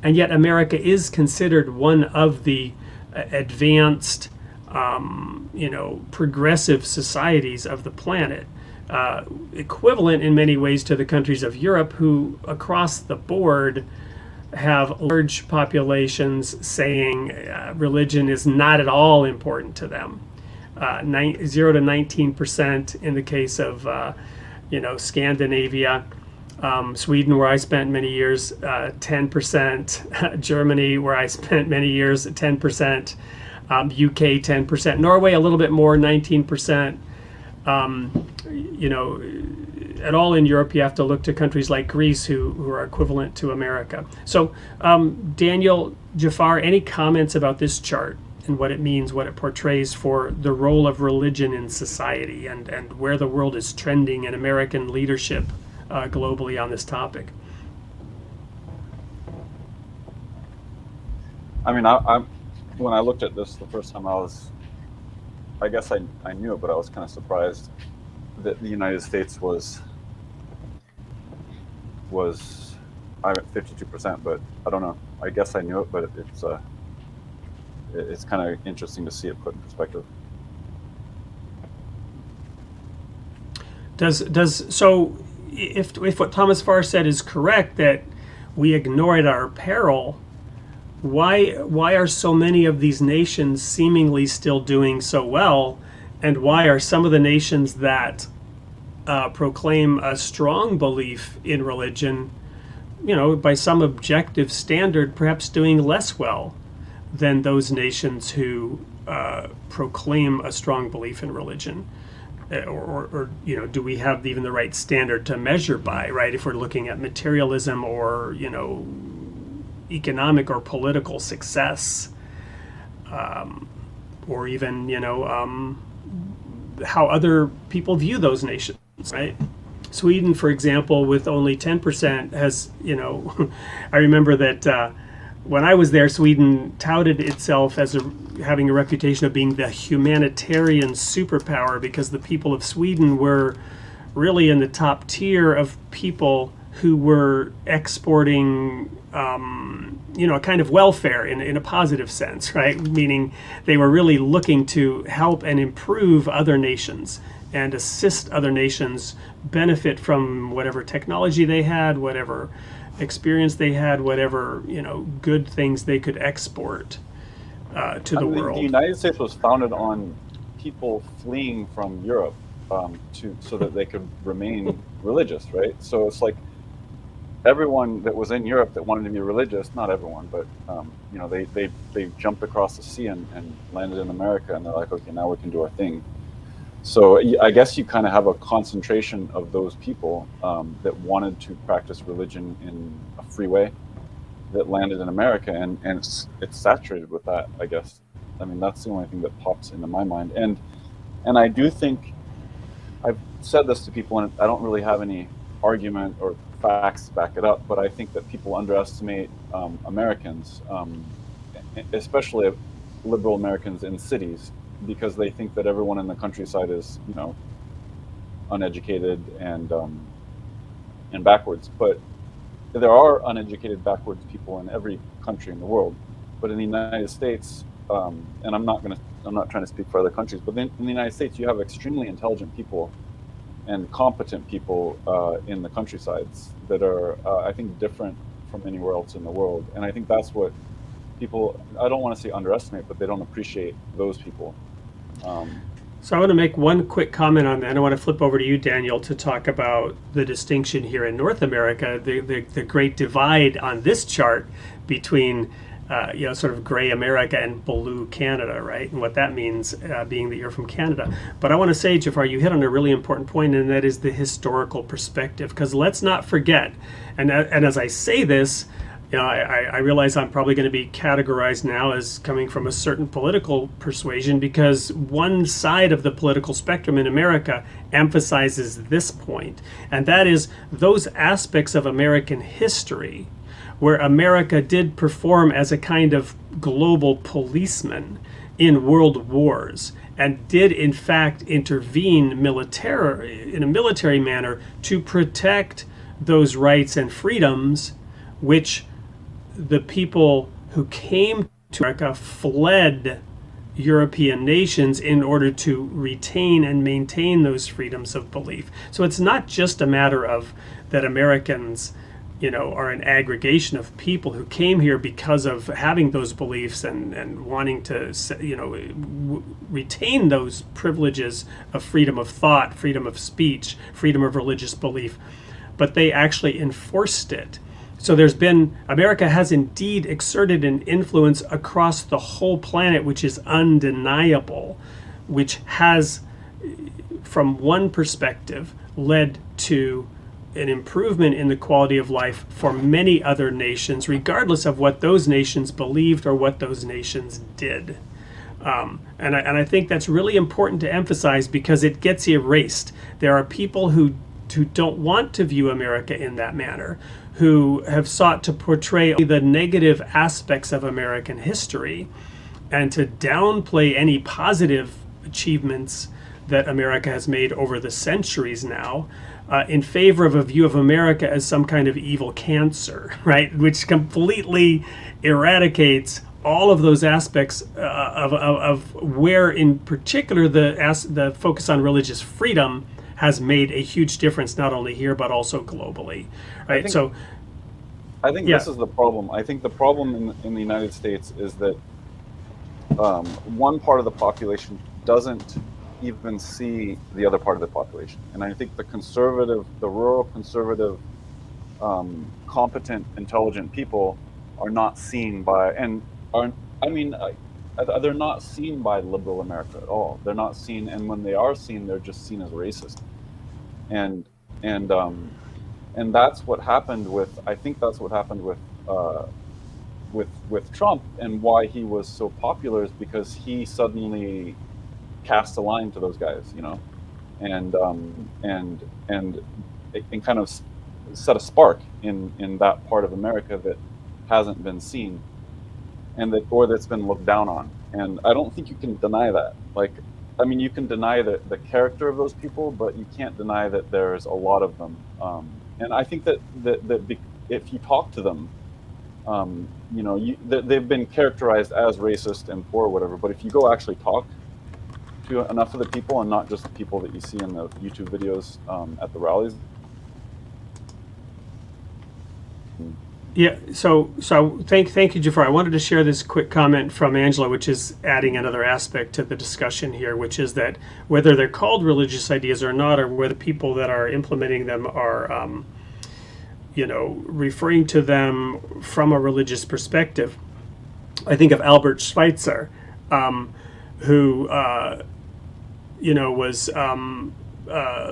and yet America is considered one of the advanced, progressive societies of the planet, equivalent in many ways to the countries of Europe, who across the board have large populations saying religion is not at all important to them. 0 to 19% in the case of Scandinavia, Sweden, where I spent many years, 10%, Germany, where I spent many years, 10%, UK 10%, Norway a little bit more, 19%. At all in Europe, you have to look to countries like Greece, who are equivalent to America. So, Daniel, Jafar, any comments about this chart and what it means, what it portrays for the role of religion in society, and where the world is trending in American leadership globally on this topic? I mean, when I looked at this the first time, I guess I knew it, but I was kind of surprised that the United States was 52%, but I don't know. I guess I knew it, but it's kind of interesting to see it put in perspective. So if what Thomas Farr said is correct, that we ignore at our peril, why are so many of these nations seemingly still doing so well, and why are some of the nations that proclaim a strong belief in religion, by some objective standard, perhaps doing less well than those nations who proclaim a strong belief in religion? Or do we have even the right standard to measure by, right? If we're looking at materialism or, economic or political success, or even, how other people view those nations, right? Sweden, for example, with only 10% has, I remember that when I was there, Sweden touted itself as having a reputation of being the humanitarian superpower, because the people of Sweden were really in the top tier of people who were exporting, a kind of welfare in a positive sense, right? Meaning they were really looking to help and improve other nations and assist other nations benefit from whatever technology they had, whatever experience they had, whatever good things they could export to the world. The United States was founded on people fleeing from Europe so that they could remain religious, right? So it's like everyone that was in Europe that wanted to be religious, not everyone, but they jumped across the sea and landed in America, and they're like, okay, now we can do our thing. So I guess you kind of have a concentration of those people that wanted to practice religion in a free way that landed in America, and it's saturated with that, I guess. I mean, that's the only thing that pops into my mind. And I do think, I've said this to people, and I don't really have any argument or facts to back it up, but I think that people underestimate Americans, especially liberal Americans in cities, because they think that everyone in the countryside is, uneducated and backwards. But there are uneducated, backwards people in every country in the world. But in the United States, and I'm not trying to speak for other countries, but in the United States, you have extremely intelligent people and competent people in the countrysides that are, I think, different from anywhere else in the world. And I think that's what people, I don't want to say underestimate, but they don't appreciate those people. So I want to make one quick comment on that. I want to flip over to you, Daniel, to talk about the distinction here in North America, the great divide on this chart between sort of gray America and blue Canada, right? And what that means, being that you're from Canada. But I want to say, Jafar, you hit on a really important point, and that is the historical perspective. Because let's not forget, and as I say this, I realize I'm probably going to be categorized now as coming from a certain political persuasion, because one side of the political spectrum in America emphasizes this point, and that is those aspects of American history where America did perform as a kind of global policeman in world wars and did in fact intervene in a military manner to protect those rights and freedoms which the people who came to America fled European nations in order to retain and maintain those freedoms of belief. So it's not just a matter of that Americans are an aggregation of people who came here because of having those beliefs and wanting to, retain those privileges of freedom of thought, freedom of speech, freedom of religious belief, but they actually enforced it. So America has indeed exerted an influence across the whole planet, which is undeniable, which has, from one perspective, led to an improvement in the quality of life for many other nations, regardless of what those nations believed or what those nations did. And I think that's really important to emphasize, because it gets erased. There are people who don't want to view America in that manner, who have sought to portray the negative aspects of American history and to downplay any positive achievements that America has made over the centuries now, in favor of a view of America as some kind of evil cancer, right? Which completely eradicates all of those aspects of where, in particular, the focus on religious freedom has made a huge difference, not only here but also globally, right? I think this is the problem. I think the problem in the United States is that one part of the population doesn't even see the other part of the population, and I think the rural conservative, competent, intelligent people are not seen by, they're not seen by liberal America at all. They're not seen, and when they are seen, they're just seen as racist, and that's what happened with. I think that's what happened with Trump, and why he was so popular is because he suddenly cast a line to those guys, and kind of set a spark in that part of America that hasn't been seen, or that's been looked down on. And I don't think you can deny that. You can deny the character of those people, but you can't deny that there's a lot of them. And I think that if you talk to them, they've been characterized as racist and poor or whatever. But if you go actually talk to enough of the people, and not just the people that you see in the YouTube videos at the rallies. Yeah, so thank you, Jafar. I wanted to share this quick comment from Angela, which is adding another aspect to the discussion here, which is that whether they're called religious ideas or not, or whether people that are implementing them are, referring to them from a religious perspective, I think of Albert Schweitzer, who was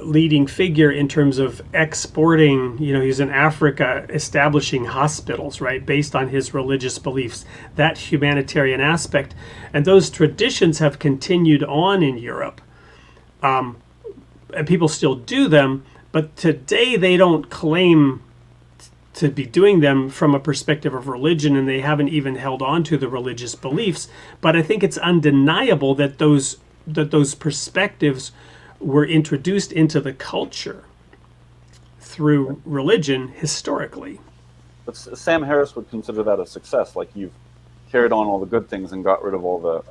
leading figure in terms of exporting. He's in Africa establishing hospitals, right, based on his religious beliefs, that humanitarian aspect. And those traditions have continued on in Europe. And people still do them, but today they don't claim to be doing them from a perspective of religion, and they haven't even held on to the religious beliefs. But I think it's undeniable that those perspectives were introduced into the culture through religion historically. But Sam Harris would consider that a success. Like, you've carried on all the good things and got rid of all the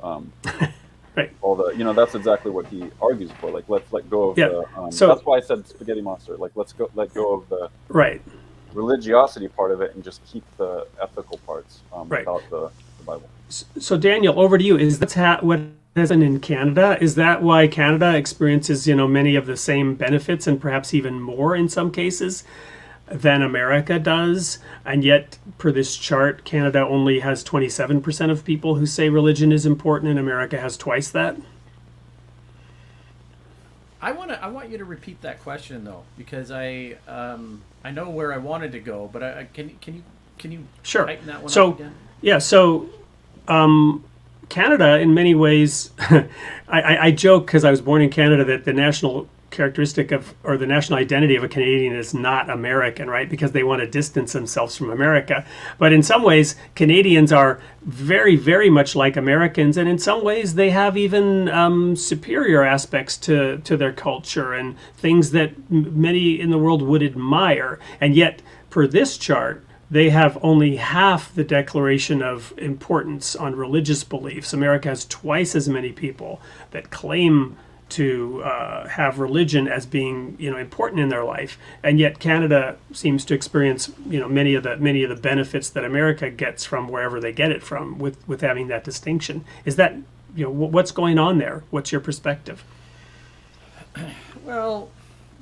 right. All the, that's exactly what he argues for. Like, let's let go of the. So that's why I said spaghetti monster. Like, let go of the right religiosity part of it and just keep the ethical parts right. without the Bible. So Daniel, over to you. Is that what has been in Canada? Is that why Canada experiences many of the same benefits, and perhaps even more in some cases, than America does, and yet per this chart, Canada only has 27% of people who say religion is important, and America has twice that? I want you to repeat that question though, because I know where I wanted to go, but can you Sure. tighten that one So, up again? yeah, so Canada, in many ways, I joke because I was born in Canada that the national characteristic of, or the national identity of a Canadian is not American, right? Because they want to distance themselves from America. But in some ways, Canadians are very, very much like Americans, and in some ways, they have even superior aspects to their culture and things that many in the world would admire. And yet, per this chart, they have only half the declaration of importance on religious beliefs. America has twice as many people that claim to have religion as being, important in their life, and yet Canada seems to experience, many of the benefits that America gets from wherever they get it from, with having that distinction. Is that, what's going on there? What's your perspective? Well,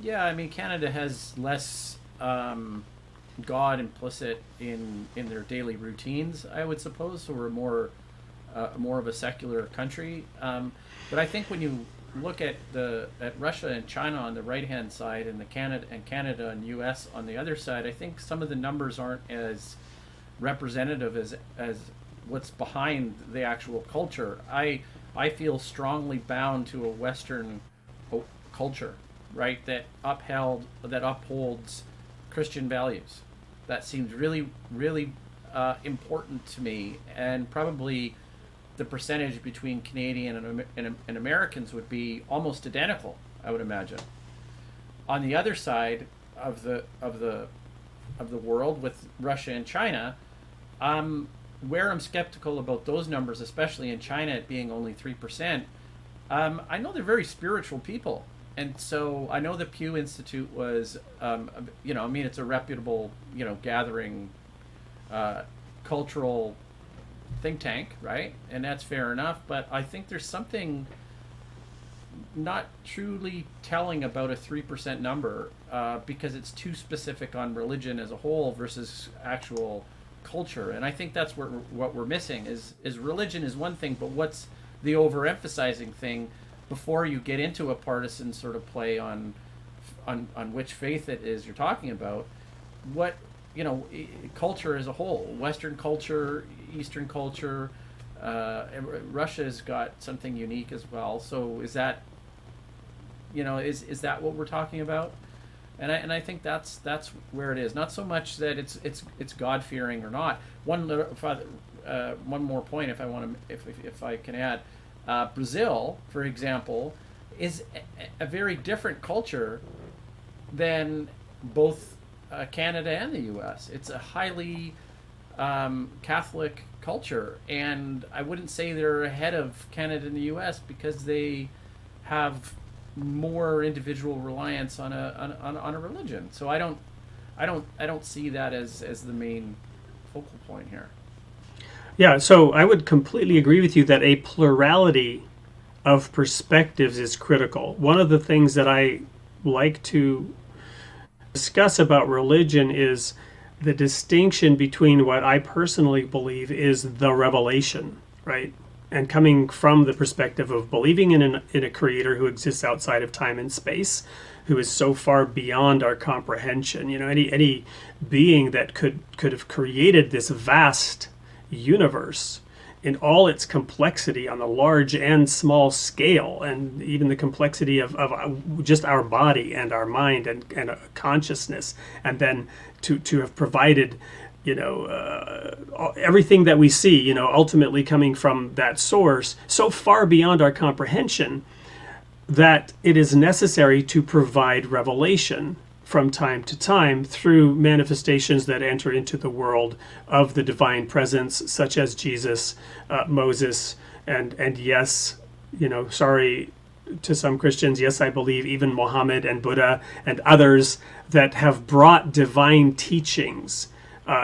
yeah, I mean, Canada has less God implicit in their daily routines, I would suppose. So we're more of a secular country. But I think when you look at Russia and China on the right hand side, and Canada and US on the other side, I think some of the numbers aren't as representative as what's behind the actual culture. I feel strongly bound to a Western culture, right? That upholds Christian values. That seems really, really important to me, and probably the percentage between Canadian and Americans would be almost identical, I would imagine. On the other side of the world, with Russia and China, where I'm skeptical about those numbers, especially in China, it being only 3%. I know they're very spiritual people, and so I know the Pew Institute was, it's a reputable, gathering, cultural think tank, right? And that's fair enough, but I think there's something not truly telling about a 3% number, because it's too specific on religion as a whole versus actual culture. And I think that's what we're missing is religion is one thing, but what's the overemphasizing thing before you get into a partisan sort of play on which faith it is you're talking about? What, culture as a whole, Western culture, Eastern culture, Russia's got something unique as well. So is that, is that what we're talking about? And I think that's where it is. Not so much that it's God fearing or not. One more point, if I can add, Brazil, for example, is a very different culture than both Canada and the U.S. It's a highly Catholic culture, and I wouldn't say they're ahead of Canada and the U.S. because they have more individual reliance on a religion. So I don't see that as the main focal point here. Yeah, so I would completely agree with you that a plurality of perspectives is critical. One of the things that I like to discuss about religion is the distinction between what I personally believe is the revelation, right? And coming from the perspective of believing in a creator who exists outside of time and space, who is so far beyond our comprehension. Any being that could have created this vast universe in all its complexity on the large and small scale, and even the complexity of just our body and our mind and consciousness, and then to have provided everything that we see, ultimately coming from that source, so far beyond our comprehension that it is necessary to provide revelation from time to time through manifestations that enter into the world of the divine presence, such as Jesus, Moses, and yes, sorry to some Christians, yes, I believe even Muhammad and Buddha and others that have brought divine teachings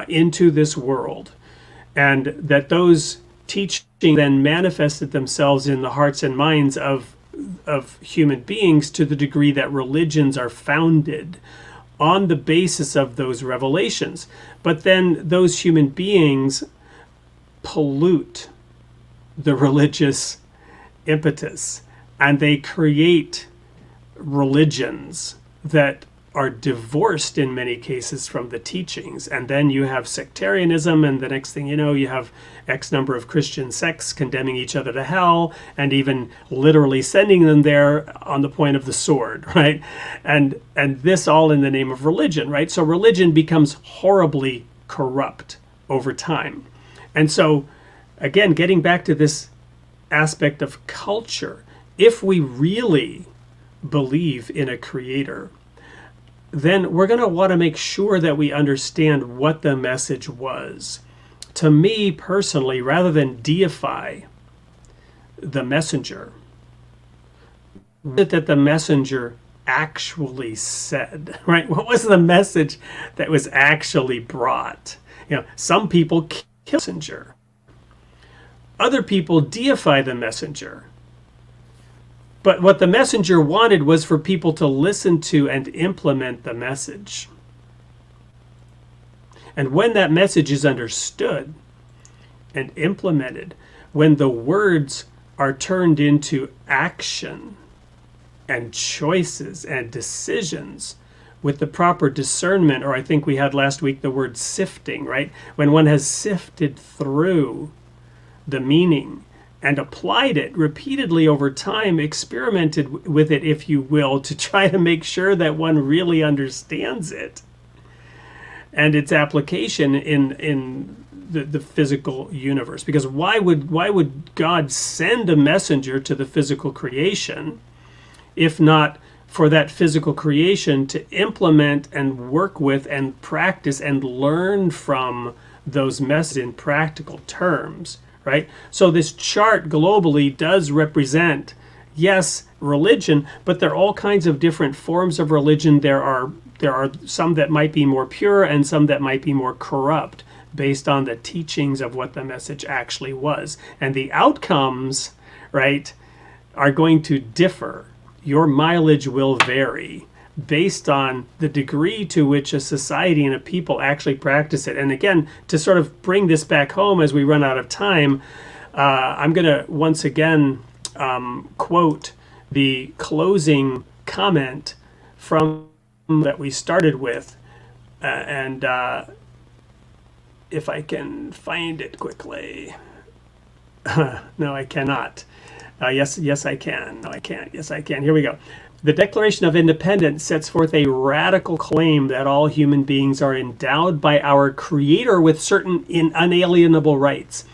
into this world, and that those teachings then manifested themselves in the hearts and minds of human beings to the degree that religions are founded on the basis of those revelations. But then those human beings pollute the religious impetus, and they create religions that are divorced in many cases from the teachings. And then you have sectarianism, and the next thing you know, you have X number of Christian sects condemning each other to hell, and even literally sending them there on the point of the sword, right? And this all in the name of religion, right? So religion becomes horribly corrupt over time. And so, again, getting back to this aspect of culture, if we really believe in a creator, then we're going to want to make sure that we understand what the message was. To me personally, rather than deify the messenger, that the messenger actually said, right? What was the message that was actually brought? You know, some people kill the messenger. Other people deify the messenger. But what the messenger wanted was for people to listen to and implement the message. And when that message is understood and implemented, when the words are turned into action and choices and decisions with the proper discernment, or I think we had last week the word sifting, right? When one has sifted through the meaning and applied it repeatedly over time, experimented with it, if you will, to try to make sure that one really understands it and its application in the physical universe. Because why would God send a messenger to the physical creation if not for that physical creation to implement and work with and practice and learn from those messages in practical terms? Right? So this chart globally does represent, yes, religion, but there are all kinds of different forms of religion. There are some that might be more pure and some that might be more corrupt based on the teachings of what the message actually was. And the outcomes, right, are going to differ. Your mileage will vary based on the degree to which a society and a people actually practice it. And again, to sort of bring this back home as we run out of time, I'm going to once again quote the closing comment from that we started with, and if I can find it quickly. No, I cannot. Yes, I can. No, I can't. Yes, I can. Here we go. The Declaration of Independence sets forth a radical claim that all human beings are endowed by our Creator with certain unalienable rights.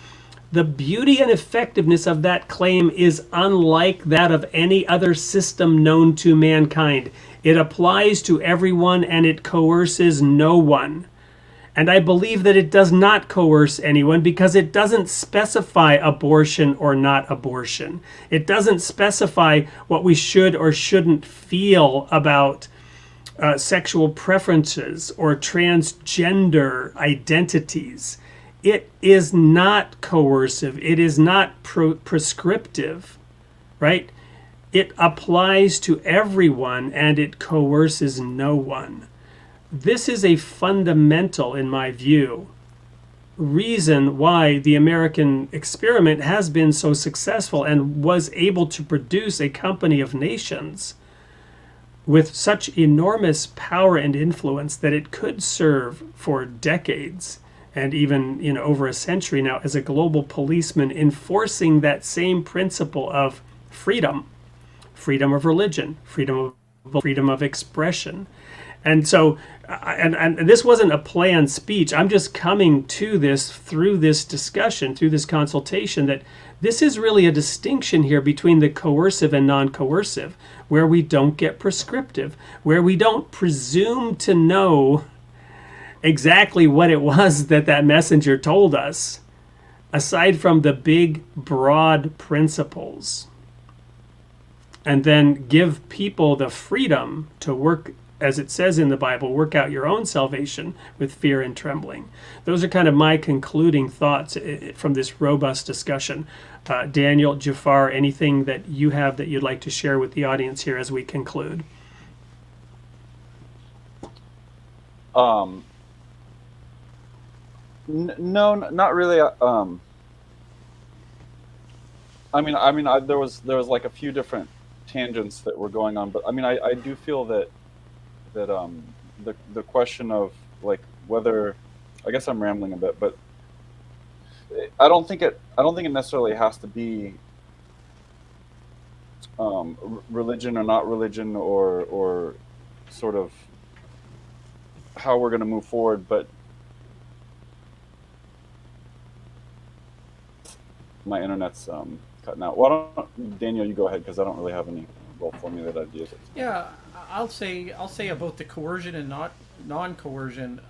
The beauty and effectiveness of that claim is unlike that of any other system known to mankind. It applies to everyone and it coerces no one. And I believe that it does not coerce anyone because it doesn't specify abortion or not abortion. It doesn't specify what we should or shouldn't feel about sexual preferences or transgender identities. It is not coercive. It is not prescriptive, right? It applies to everyone and it coerces no one. This is a fundamental, in my view, reason why the American experiment has been so successful and was able to produce a company of nations with such enormous power and influence that it could serve for decades and even over a century now as a global policeman, enforcing that same principle of freedom of religion, freedom of expression. And so, and this wasn't a planned speech. I'm just coming to this through this discussion, through this consultation, that this is really a distinction here between the coercive and non-coercive, where we don't get prescriptive, where we don't presume to know exactly what it was that messenger told us, aside from the big, broad principles, and then give people the freedom to work, as it says in the Bible, work out your own salvation with fear and trembling. Those are kind of my concluding thoughts from this robust discussion. Daniel, Jafar, anything that you have that you'd like to share with the audience here as we conclude? Um, no, not really. There was like a few different tangents that were going on, but I mean, I do feel that the question of like whether, I guess I'm rambling a bit, but I don't think it necessarily has to be religion or not religion, or sort of how we're going to move forward. But my internet's cutting out. Why don't Daniel, you go ahead, because I don't really have any well-formulated ideas. Yeah, I'll say about the coercion and not non-coercion.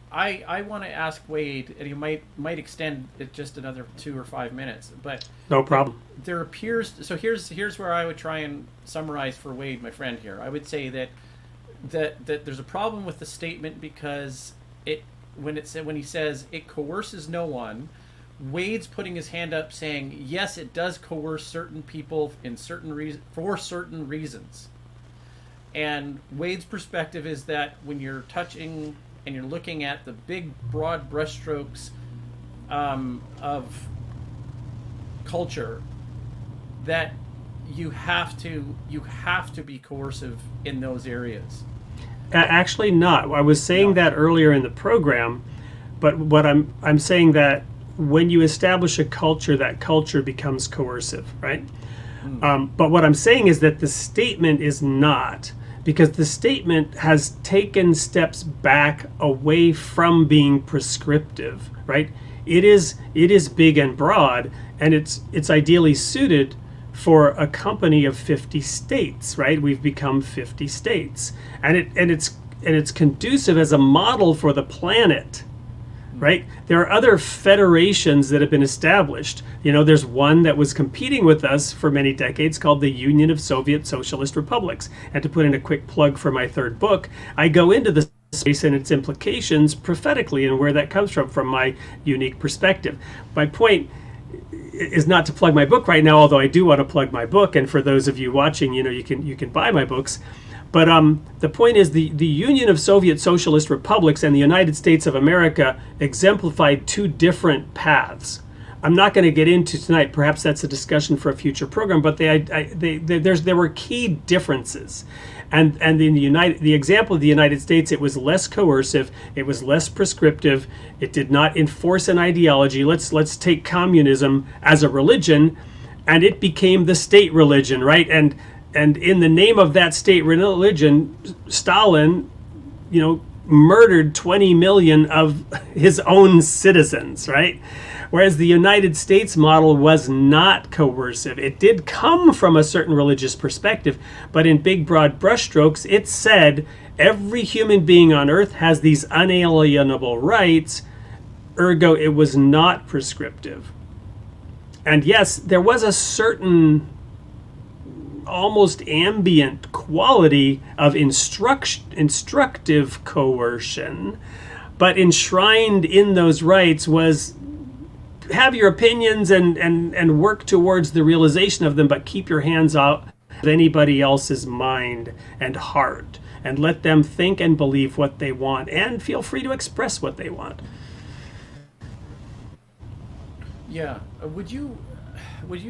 I want to ask Wade, and you might extend it just another 2 or 5 minutes, but No problem. there appears, so here's where I would try and summarize for Wade, my friend here. I would say that there's a problem with the statement, because when he says it coerces no one, Wade's putting his hand up saying, yes, it does coerce certain people for certain reasons. And Wade's perspective is that when you're touching and you're looking at the big, broad brushstrokes of culture, that you have to be coercive in those areas. Actually, not. I was saying that earlier in the program, but what I'm saying that when you establish a culture, that culture becomes coercive, right? But what I'm saying is that the statement is not, because the statement has taken steps back away from being prescriptive, right? It is big and broad, and it's ideally suited for a company of 50 states, right? We've become 50 states, and it's conducive as a model for the planet, right? There are other federations that have been established. There's one that was competing with us for many decades called the Union of Soviet Socialist Republics. And to put in a quick plug for my third book, I go into the space and its implications prophetically and where that comes from my unique perspective. My point is not to plug my book right now, although I do want to plug my book. And for those of you watching, you can buy my books. But the point is, the Union of Soviet Socialist Republics and the United States of America exemplified two different paths. I'm not going to get into tonight. Perhaps that's a discussion for a future program. But there were key differences, and in the example of the United States, it was less coercive, it was less prescriptive, it did not enforce an ideology. Let's take communism as a religion, and it became the state religion, right? And in the name of that state religion, Stalin, murdered 20 million of his own citizens, right? Whereas the United States model was not coercive. It did come from a certain religious perspective, but in big, broad brushstrokes, it said every human being on earth has these unalienable rights, ergo it was not prescriptive. And yes, there was a certain almost ambient quality of instructive coercion, but enshrined in those rights was have your opinions and work towards the realization of them, but keep your hands out of anybody else's mind and heart, and let them think and believe what they want, and feel free to express what they want. Yeah. Would you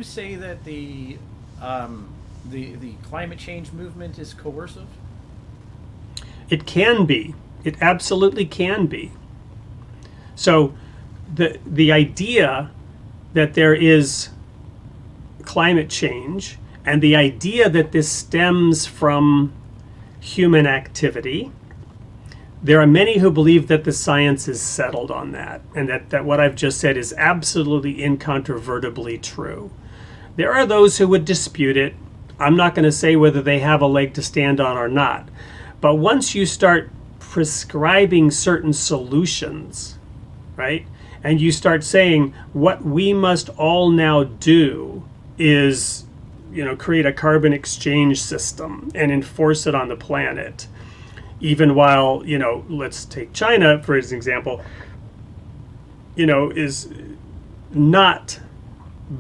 say that the climate change movement is coercive? It can be. It absolutely can be. So the idea that there is climate change, and the idea that this stems from human activity, there are many who believe that the science is settled on that, and that what I've just said is absolutely incontrovertibly true. There are those who would dispute it. I'm not going to say whether they have a leg to stand on or not. But once you start prescribing certain solutions, right, and you start saying what we must all now do is, create a carbon exchange system and enforce it on the planet, even while, let's take China for example, is not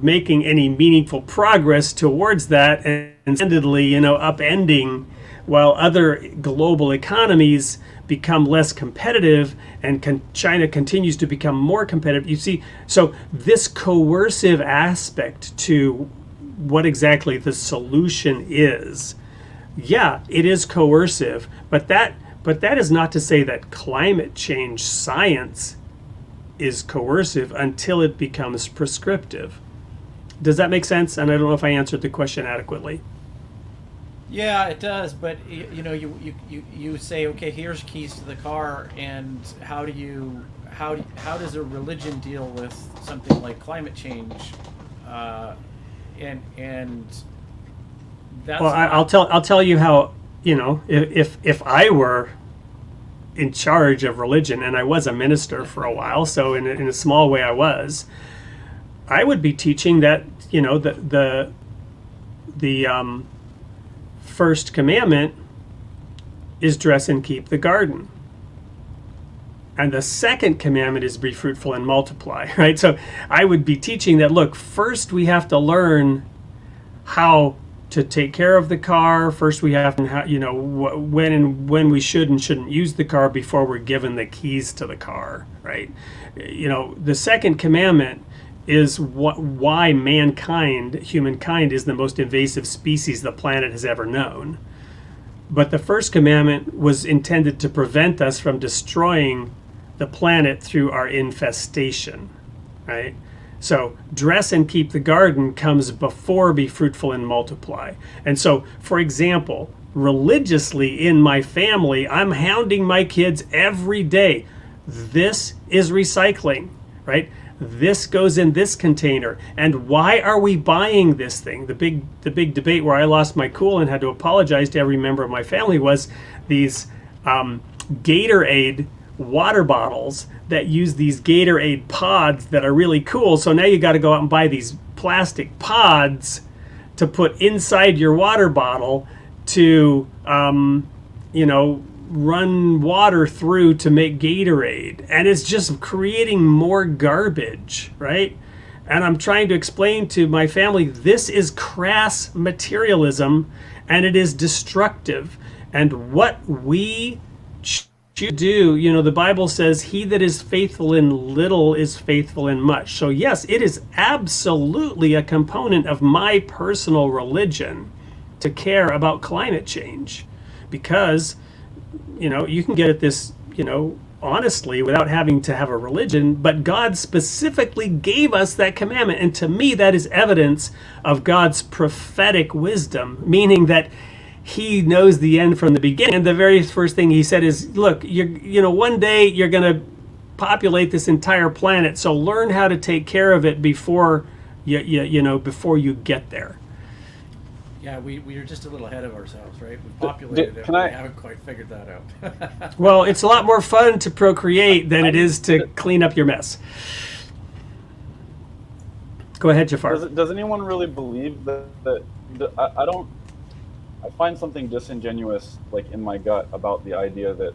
making any meaningful progress towards that, and candidly, upending while other global economies become less competitive and China continues to become more competitive. You see, so this coercive aspect to what exactly the solution is, yeah, it is coercive, but that is not to say that climate change science is coercive until it becomes prescriptive. Does that make sense? And I don't know if I answered the question adequately. Yeah, it does. But you say, okay, here's keys to the car, and how does a religion deal with something like climate change? And that's well, I'll tell you how, if I were in charge of religion, and I was a minister for a while, so in a small way I would be teaching that the first commandment is dress and keep the garden, and the second commandment is be fruitful and multiply. Right? So I would be teaching that. Look, first we have to learn how to take care of the car. First we have to, when we should and shouldn't use the car before we're given the keys to the car. Right? The second commandment is why humankind is the most invasive species the planet has ever known. But the first commandment was intended to prevent us from destroying the planet through our infestation, right? So dress and keep the garden comes before be fruitful and multiply. And so, for example, religiously in my family, I'm hounding my kids every day. This is recycling, right? This goes in this container. And why are we buying this thing? The big debate where I lost my cool and had to apologize to every member of my family was these Gatorade water bottles that use these Gatorade pods that are really cool. So now you got to go out and buy these plastic pods to put inside your water bottle to, run water through to make Gatorade. And it's just creating more garbage, right? And I'm trying to explain to my family, this is crass materialism and it is destructive. And what we do, the Bible says, he that is faithful in little is faithful in much. So yes, it is absolutely a component of my personal religion to care about climate change, because you can get at this, honestly without having to have a religion, but God specifically gave us that commandment. And to me, that is evidence of God's prophetic wisdom, meaning that he knows the end from the beginning. And the very first thing he said is, look, one day you're going to populate this entire planet. So learn how to take care of it before before you get there. Yeah, we are just a little ahead of ourselves, right? We populated it, we haven't quite figured that out. Well, it's a lot more fun to procreate than it is to clean up your mess. Go ahead, Jafar. Does anyone really believe that I find something disingenuous, like in my gut, about the idea that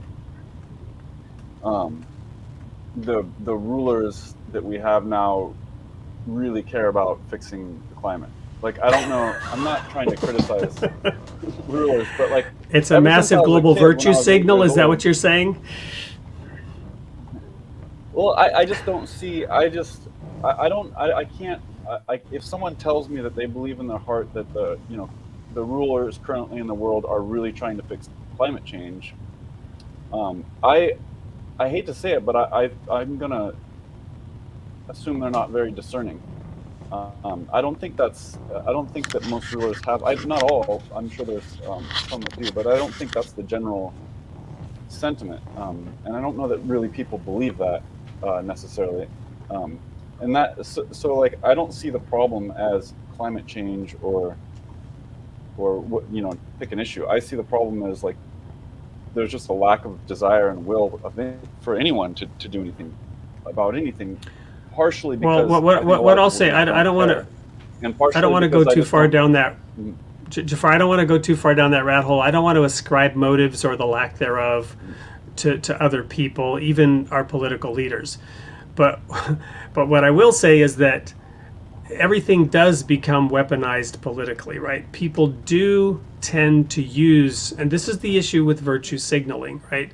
the rulers that we have now really care about fixing the climate. Like, I don't know. I'm not trying to criticize rulers, but like, it's a massive global virtue signal. Is that what you're saying? Well, I just don't see. I can't. If someone tells me that they believe in their heart that the rulers currently in the world are really trying to fix climate change, I hate to say it, but I'm gonna assume they're not very discerning. I don't think that most rulers have. Not all. I'm sure there's some that do, but I don't think that's the general sentiment. And I don't know that really people believe that necessarily. And that so like, I don't see the problem as climate change or what, pick an issue. I see the problem as like there's just a lack of desire and will for anyone to do anything about anything. Partially because what I'll say, I don't want to go too far down that. Jafar, I don't want to go too far down that rat hole. I don't want to ascribe motives or the lack thereof to other people, even our political leaders. But what I will say is that everything does become weaponized politically, right? People do tend to use, and this is the issue with virtue signaling, right?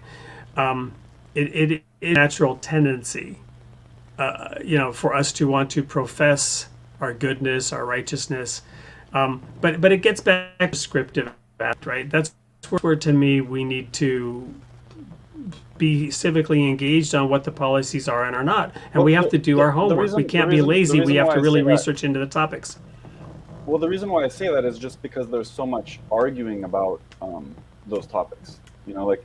It is a natural tendency, for us to want to profess our goodness, our righteousness, but it gets back to descriptive act, right? That's where, to me, we need to be civically engaged on what the policies are and are not, and we have to do our homework. We can't be lazy. We have to really research into the topics. Well, the reason why I say that is just because there's so much arguing about those topics. Like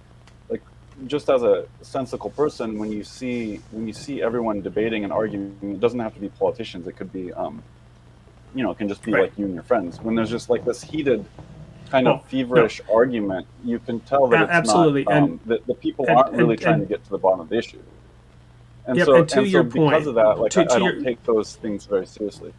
just as a sensical person, when you see everyone debating and arguing, it doesn't have to be politicians. It could be, it can just be Right. like you and your friends. When there's just like this heated, kind of feverish argument, you can tell that it's absolutely, not, and the people aren't really trying to get to the bottom of the issue. And Yep, so, and to your because point, of that, like I don't your- take those things very seriously.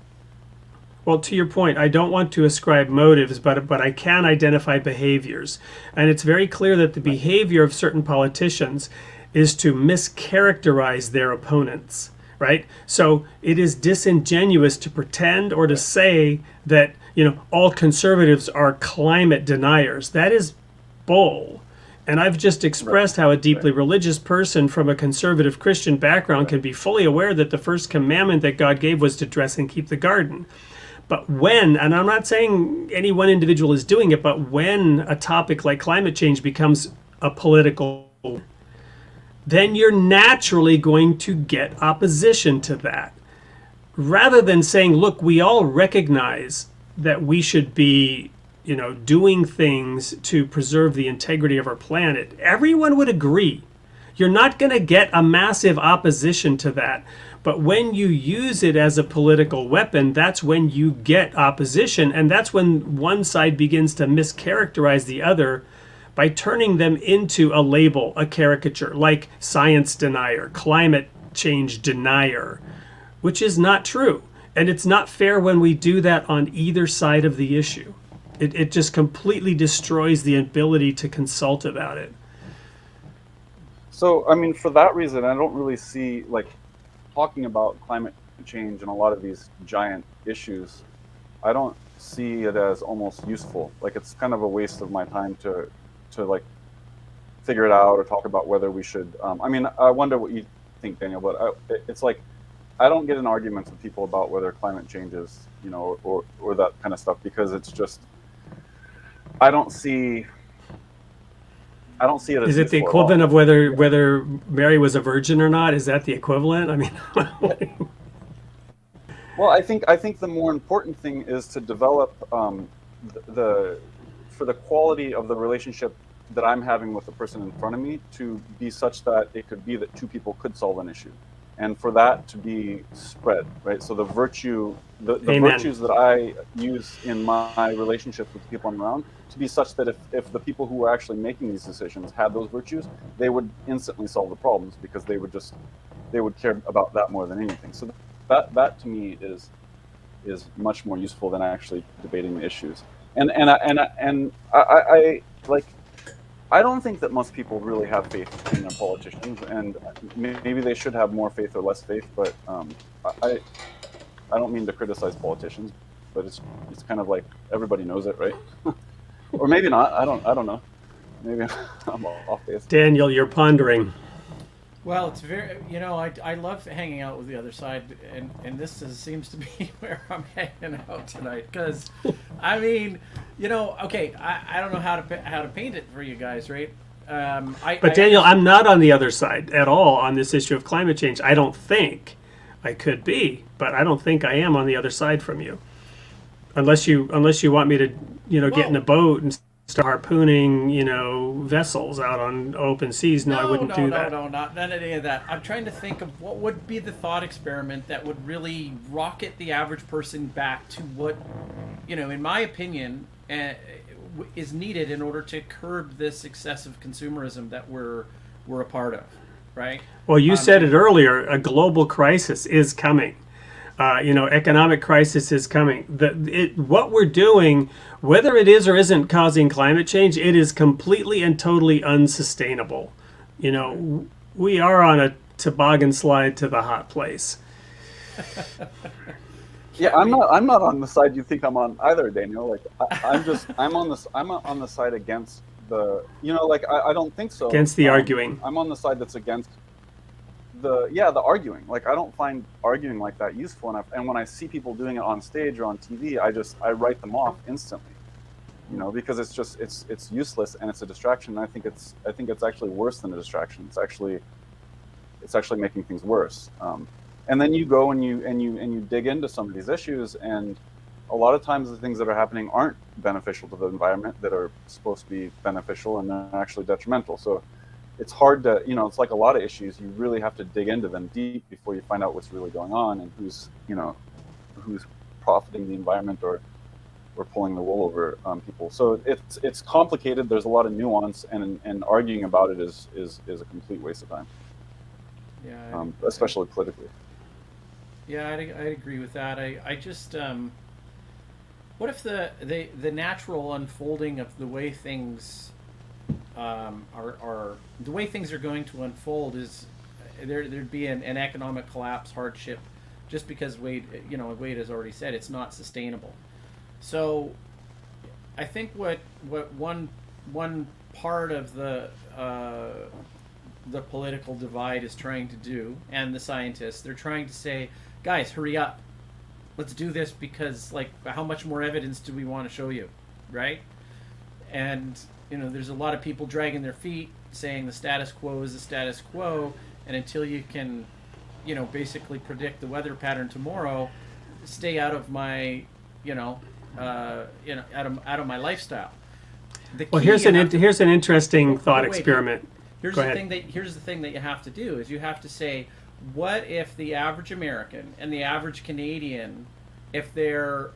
Well, to your point, I don't want to ascribe motives, but I can identify behaviors. And it's very clear that the behavior of certain politicians is to mischaracterize their opponents, right? So it is disingenuous to pretend or to say that, all conservatives are climate deniers. That is bull. And I've just expressed how a deeply religious person from a conservative Christian background can be fully aware that the first commandment that God gave was to dress and keep the garden. But when, and I'm not saying any one individual is doing it, but when a topic like climate change becomes a political, then you're naturally going to get opposition to that. Rather than saying, look, we all recognize that we should be, doing things to preserve the integrity of our planet, everyone would agree. You're not going to get a massive opposition to that. But when you use it as a political weapon, that's when you get opposition. And that's when one side begins to mischaracterize the other by turning them into a label, a caricature, like science denier, climate change denier, which is not true. And it's not fair when we do that on either side of the issue. It just completely destroys the ability to consult about it. So, I mean, for that reason, I don't really see, like, talking about climate change and a lot of these giant issues, I don't see it as almost useful. Like, it's kind of a waste of my time to like, figure it out or talk about whether we should. I mean, I wonder what you think, Daniel, but it's like, I don't get in arguments with people about whether climate change is, or that kind of stuff, because it's just, I don't see it as Is it the useful at equivalent all. of whether Mary was a virgin or not? Is that the equivalent? I mean, Well, I think the more important thing is to develop for the quality of the relationship that I'm having with the person in front of me to be such that it could be that two people could solve an issue, and for that to be spread, right? So the Amen. virtues that I use in my relationship with the people I'm around to be such that if the people who are actually making these decisions had those virtues, they would instantly solve the problems, because they would care about that more than anything. So that to me is much more useful than actually debating the issues. And I like, I don't think that most people really have faith in their politicians, and maybe they should have more faith or less faith. But I don't mean to criticize politicians, but it's kind of like everybody knows it, right? Or maybe not. I don't know. Maybe I'm off base. Daniel, you're pondering. Well, it's very, I love hanging out with the other side, and seems to be where I'm hanging out tonight. Because, I mean, okay, I don't know how to paint it for you guys, right? But Daniel, I'm not on the other side at all on this issue of climate change. I don't think. I could be, but I don't think I am on the other side from you. Unless you want me to, get in a boat and start harpooning, vessels out on open seas. No, I wouldn't do that. No, not any of that. I'm trying to think of what would be the thought experiment that would really rocket the average person back to what, in my opinion, is needed in order to curb this excessive consumerism that we're a part of, right? Well, you said it earlier. A global crisis is coming. Economic crisis is coming. What we're doing, whether it is or isn't causing climate change, it is completely and totally unsustainable. We are on a toboggan slide to the hot place. Yeah, I'm not on the side you think I'm on either, Daniel. Like I'm on the side against the, like I don't think so. Against the arguing. I'm on the side that's against the arguing. Like I don't find arguing like that useful enough. And when I see people doing it on stage or on TV, I write them off instantly. Because it's useless and it's a distraction. And I think it's actually worse than a distraction. It's actually making things worse. And then you go and you dig into some of these issues, and a lot of times the things that are happening aren't beneficial to the environment that are supposed to be beneficial, and they're actually detrimental. So it's hard to, it's like a lot of issues. You really have to dig into them deep before you find out what's really going on and who's profiting the environment or pulling the wool over people. So it's complicated. There's a lot of nuance, and arguing about it is a complete waste of time. Yeah, especially politically. Yeah, I agree with that. I just what if the natural unfolding of the way things are the way things are going to unfold is there'd be an economic collapse, hardship, just because Wade has already said it's not sustainable. So I think what one part of the political divide is trying to do, and the scientists, they're trying to say, guys, hurry up, let's do this, because how much more evidence do we want to show you, right? And there's a lot of people dragging their feet saying the status quo is the status quo, and until you can basically predict the weather pattern tomorrow, stay out of my out of my lifestyle. Well, here's an interesting thought experiment. Here's the thing that you have to do is you have to say, what if the average American and the average Canadian, if their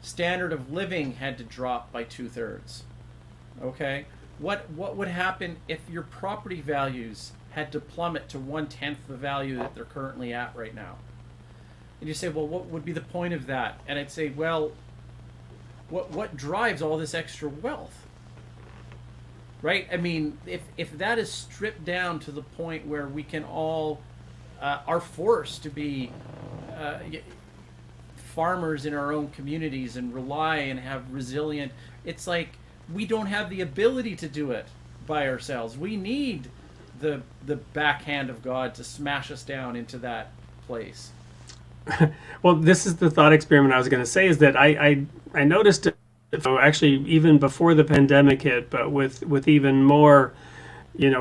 standard of living had to drop by 2/3? Okay, what would happen if your property values had to plummet to 1/10 the value that they're currently at right now? And you say, well, what would be the point of that? And I'd say, well, what drives all this extra wealth? Right? I mean, if that is stripped down to the point where we can all are forced to be farmers in our own communities and rely and have resilient, it's like we don't have the ability to do it by ourselves. We need the backhand of God to smash us down into that place. Well, this is the thought experiment I was going to say, is that I noticed it, so actually even before the pandemic hit, but with even more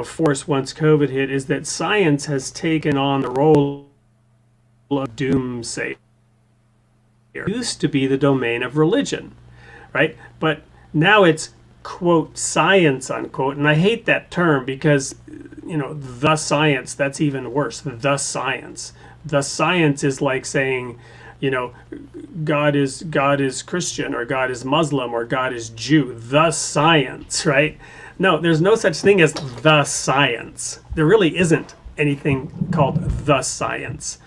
force once COVID hit, is that science has taken on the role of doomsayer. It used to be the domain of religion, right? But now it's, quote, science, unquote, and I hate that term because the science, that's even worse. The science is like saying, God is Christian, or God is Muslim, or God is Jew. The science, right? No, there's no such thing as the science. There really isn't anything called the science.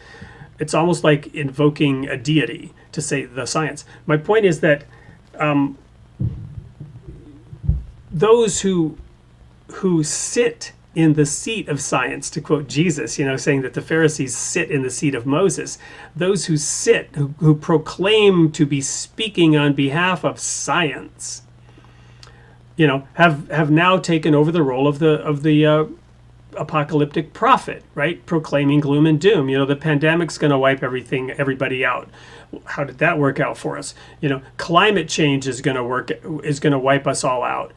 It's almost like invoking a deity to say the science. My point is that those who sit in the seat of science, to quote Jesus, saying that the Pharisees sit in the seat of Moses, those who sit, who proclaim to be speaking on behalf of science, have now taken over the role of the apocalyptic prophet, right? Proclaiming gloom and doom. The pandemic's going to wipe everybody out. How did that work out for us? Climate change is going to wipe us all out.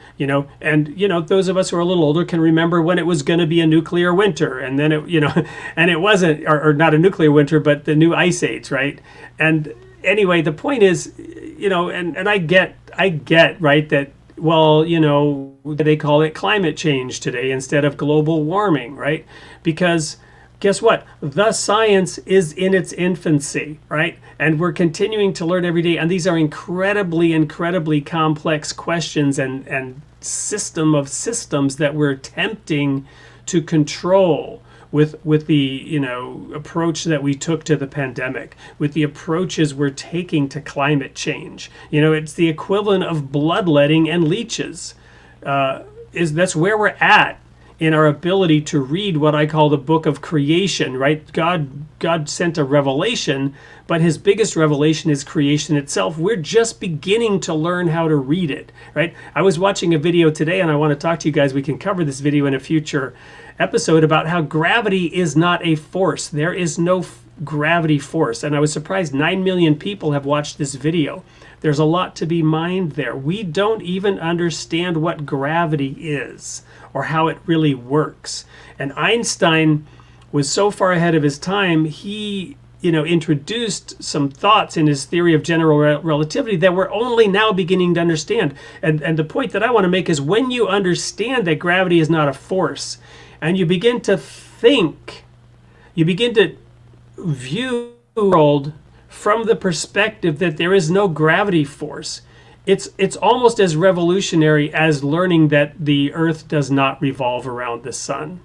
And those of us who are a little older can remember when it was going to be a nuclear winter, and then and it wasn't, or not a nuclear winter, but the new ice age, right? And anyway, the point is, and I get right that, well, they call it climate change today instead of global warming, right? Because guess what? The science is in its infancy, right? And we're continuing to learn every day. And these are incredibly, incredibly complex questions and system of systems that we're attempting to control with the approach that we took to the pandemic, with the approaches we're taking to climate change. It's the equivalent of bloodletting and leeches. That's where we're at in our ability to read what I call the book of creation, right? God sent a revelation, but his biggest revelation is creation itself. We're just beginning to learn how to read it, right? I was watching a video today, and I want to talk to you guys. We can cover this video in a future episode about how gravity is not a force. There is no gravity force. And I was surprised 9 million people have watched this video. There's a lot to be mined there. We don't even understand what gravity is or how it really works. And Einstein was so far ahead of his time, he introduced some thoughts in his theory of general relativity that we're only now beginning to understand. And the point that I want to make is when you understand that gravity is not a force, and you begin to think, you begin to view the world from the perspective that there is no gravity force, it's almost as revolutionary as learning that the Earth does not revolve around the sun.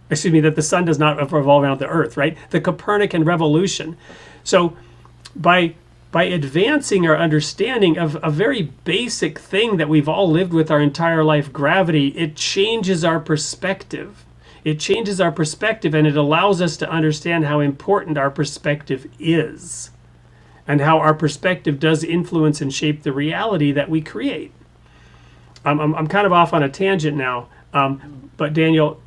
Excuse me, that the sun does not revolve around the Earth, right? The Copernican revolution. So by advancing our understanding of a very basic thing that we've all lived with our entire life, gravity, it changes our perspective. It changes our perspective, and it allows us to understand how important our perspective is and how our perspective does influence and shape the reality that we create. I'm kind of off on a tangent now, but Daniel,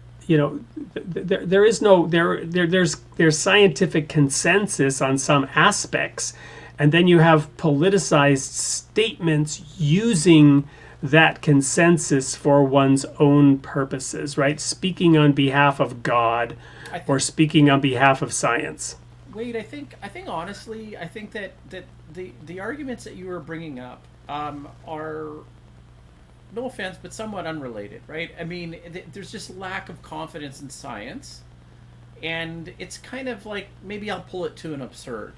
there's scientific consensus on some aspects, and then you have politicized statements using that consensus for one's own purposes, right? Speaking on behalf of God or speaking on behalf of science. Wade, I think honestly, I think that the arguments that you were bringing up are, no offense, but somewhat unrelated, right? I mean, there's just lack of confidence in science, and it's kind of like, maybe I'll pull it to an absurd.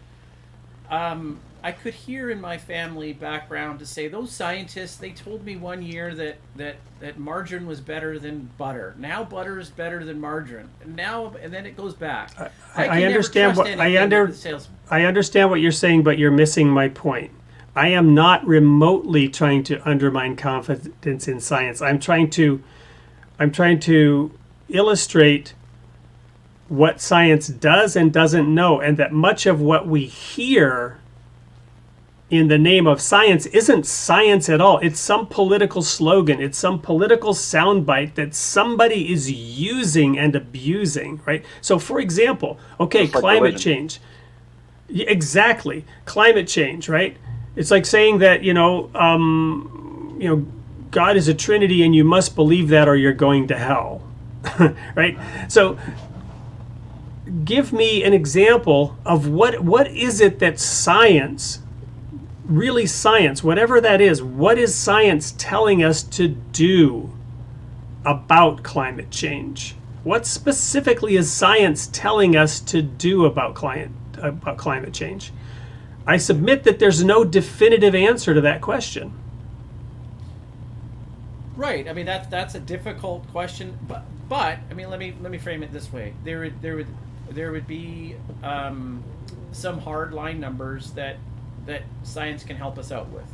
I could hear in my family background to say, those scientists, they told me one year that margarine was better than butter. Now butter is better than margarine. And then it goes back. I understand I understand what you're saying, but you're missing my point. I am not remotely trying to undermine confidence in science. I'm trying to illustrate what science does and doesn't know, and that much of what we hear in the name of science isn't science at all. It's some political slogan. It's some political soundbite that somebody is using and abusing, right? So, for example, okay, climate change. Exactly, climate change, right? It's like saying that God is a Trinity and you must believe that or you're going to hell, right? So, give me an example of what is it that science, really science, whatever that is, what is science telling us to do about climate change? What specifically is science telling us to do about climate change? I submit that there's no definitive answer to that question. Right. I mean, that's a difficult question, but I mean, let me frame it this way. There would be some hard line numbers that science can help us out with.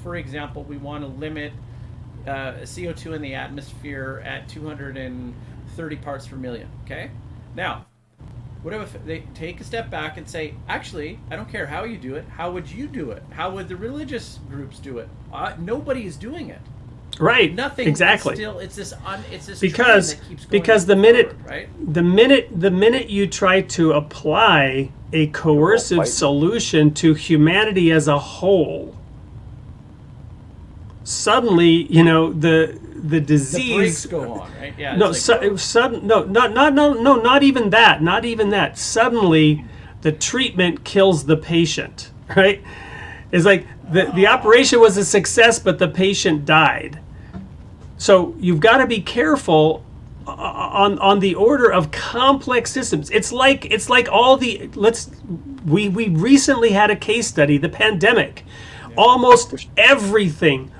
For example, we want to limit CO2 in the atmosphere at 230 parts per million. Okay. Now, what if they take a step back and say, actually, I don't care how you do it. How would you do it? How would the religious groups do it? Nobody is doing it. Right. Nothing. Exactly. It's this because that keeps going because forward, right? the minute you try to apply a coercive solution to humanity as a whole, suddenly the disease. The brakes go on, right? Yeah. Not even that. Not even that. Suddenly, the treatment kills the patient. Right? It's like the operation was a success, but the patient died. So you've got to be careful on the order of complex systems. It's like all the we recently had a case study, the pandemic. Yeah. Almost everything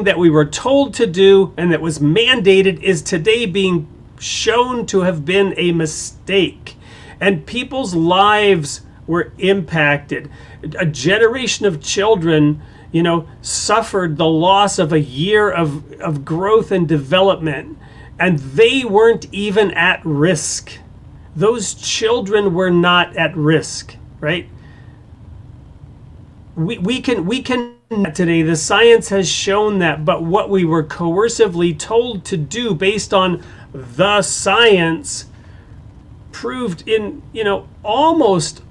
that we were told to do and that was mandated is today being shown to have been a mistake. And people's lives were impacted. A generation of children, suffered the loss of a year of growth and development, and they weren't even at risk. Those children were not at risk, right? We can today, the science has shown that, but what we were coercively told to do based on the science proved in, almost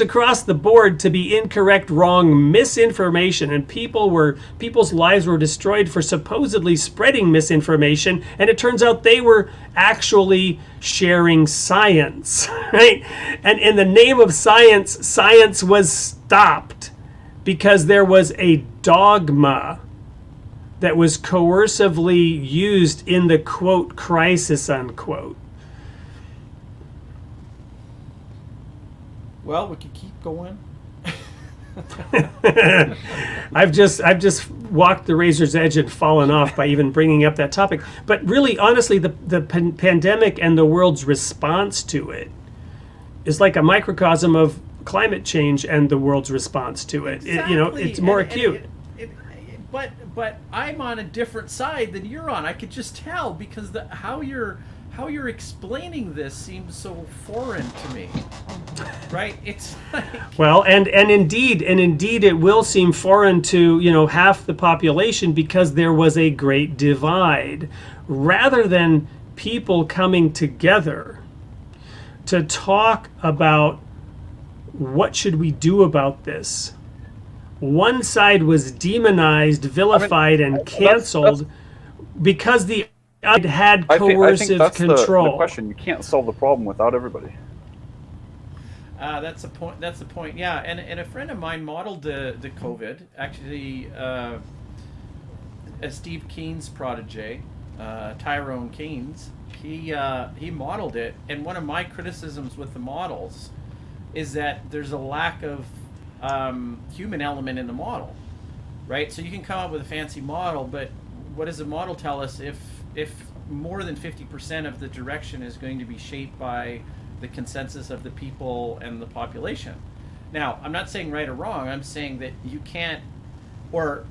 across the board to be incorrect, wrong, misinformation, and people's lives were destroyed for supposedly spreading misinformation, and it turns out they were actually sharing science, right? And in the name of science was stopped because there was a dogma that was coercively used in the quote crisis unquote. Well, we could keep going. I've just walked the razor's edge and fallen off by even bringing up that topic. But really, honestly, the pandemic and the world's response to it is like a microcosm of climate change and the world's response to it. Exactly. It's more acute. But I'm on a different side than you're on. I could just tell because how you're explaining this seems so foreign to me, right? It's like, well, and indeed it will seem foreign to half the population because there was a great divide, rather than people coming together to talk about what should we do about this. One side was demonized, vilified, and canceled because the other had coercive control. The question. You can't solve the problem without everybody. That's the point. Yeah, and a friend of mine modeled the COVID. Actually, Steve Keen's protege, Tyrone Keynes. He modeled it, and one of my criticisms with the models is that there's a lack of human element in the model, right? So you can come up with a fancy model, but what does the model tell us if more than 50% of the direction is going to be shaped by the consensus of the people and the population? Now, I'm not saying right or wrong. I'm saying that you can't, or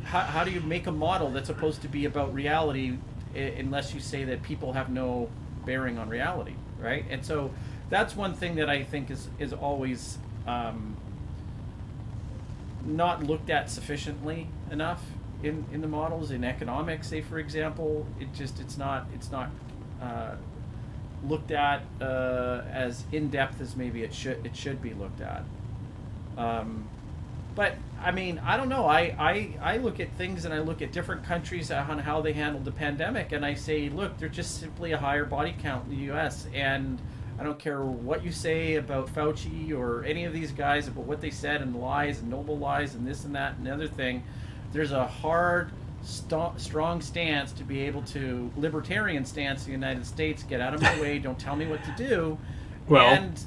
how do you make a model that's supposed to be about reality unless you say that people have no bearing on reality, right? And so that's one thing that I think is always not looked at sufficiently enough in the models. In economics, say for example, it's not looked at as in depth as maybe it should be looked at. But I mean, I don't know. I look at things and I look at different countries on how they handled the pandemic, and I say, look, they're just simply a higher body count in the U.S. and I don't care what you say about Fauci or any of these guys about what they said and lies and noble lies and this and that and the other thing. There's a hard, strong stance to be able to, libertarian stance in the United States, get out of my way, don't tell me what to do. Well, and,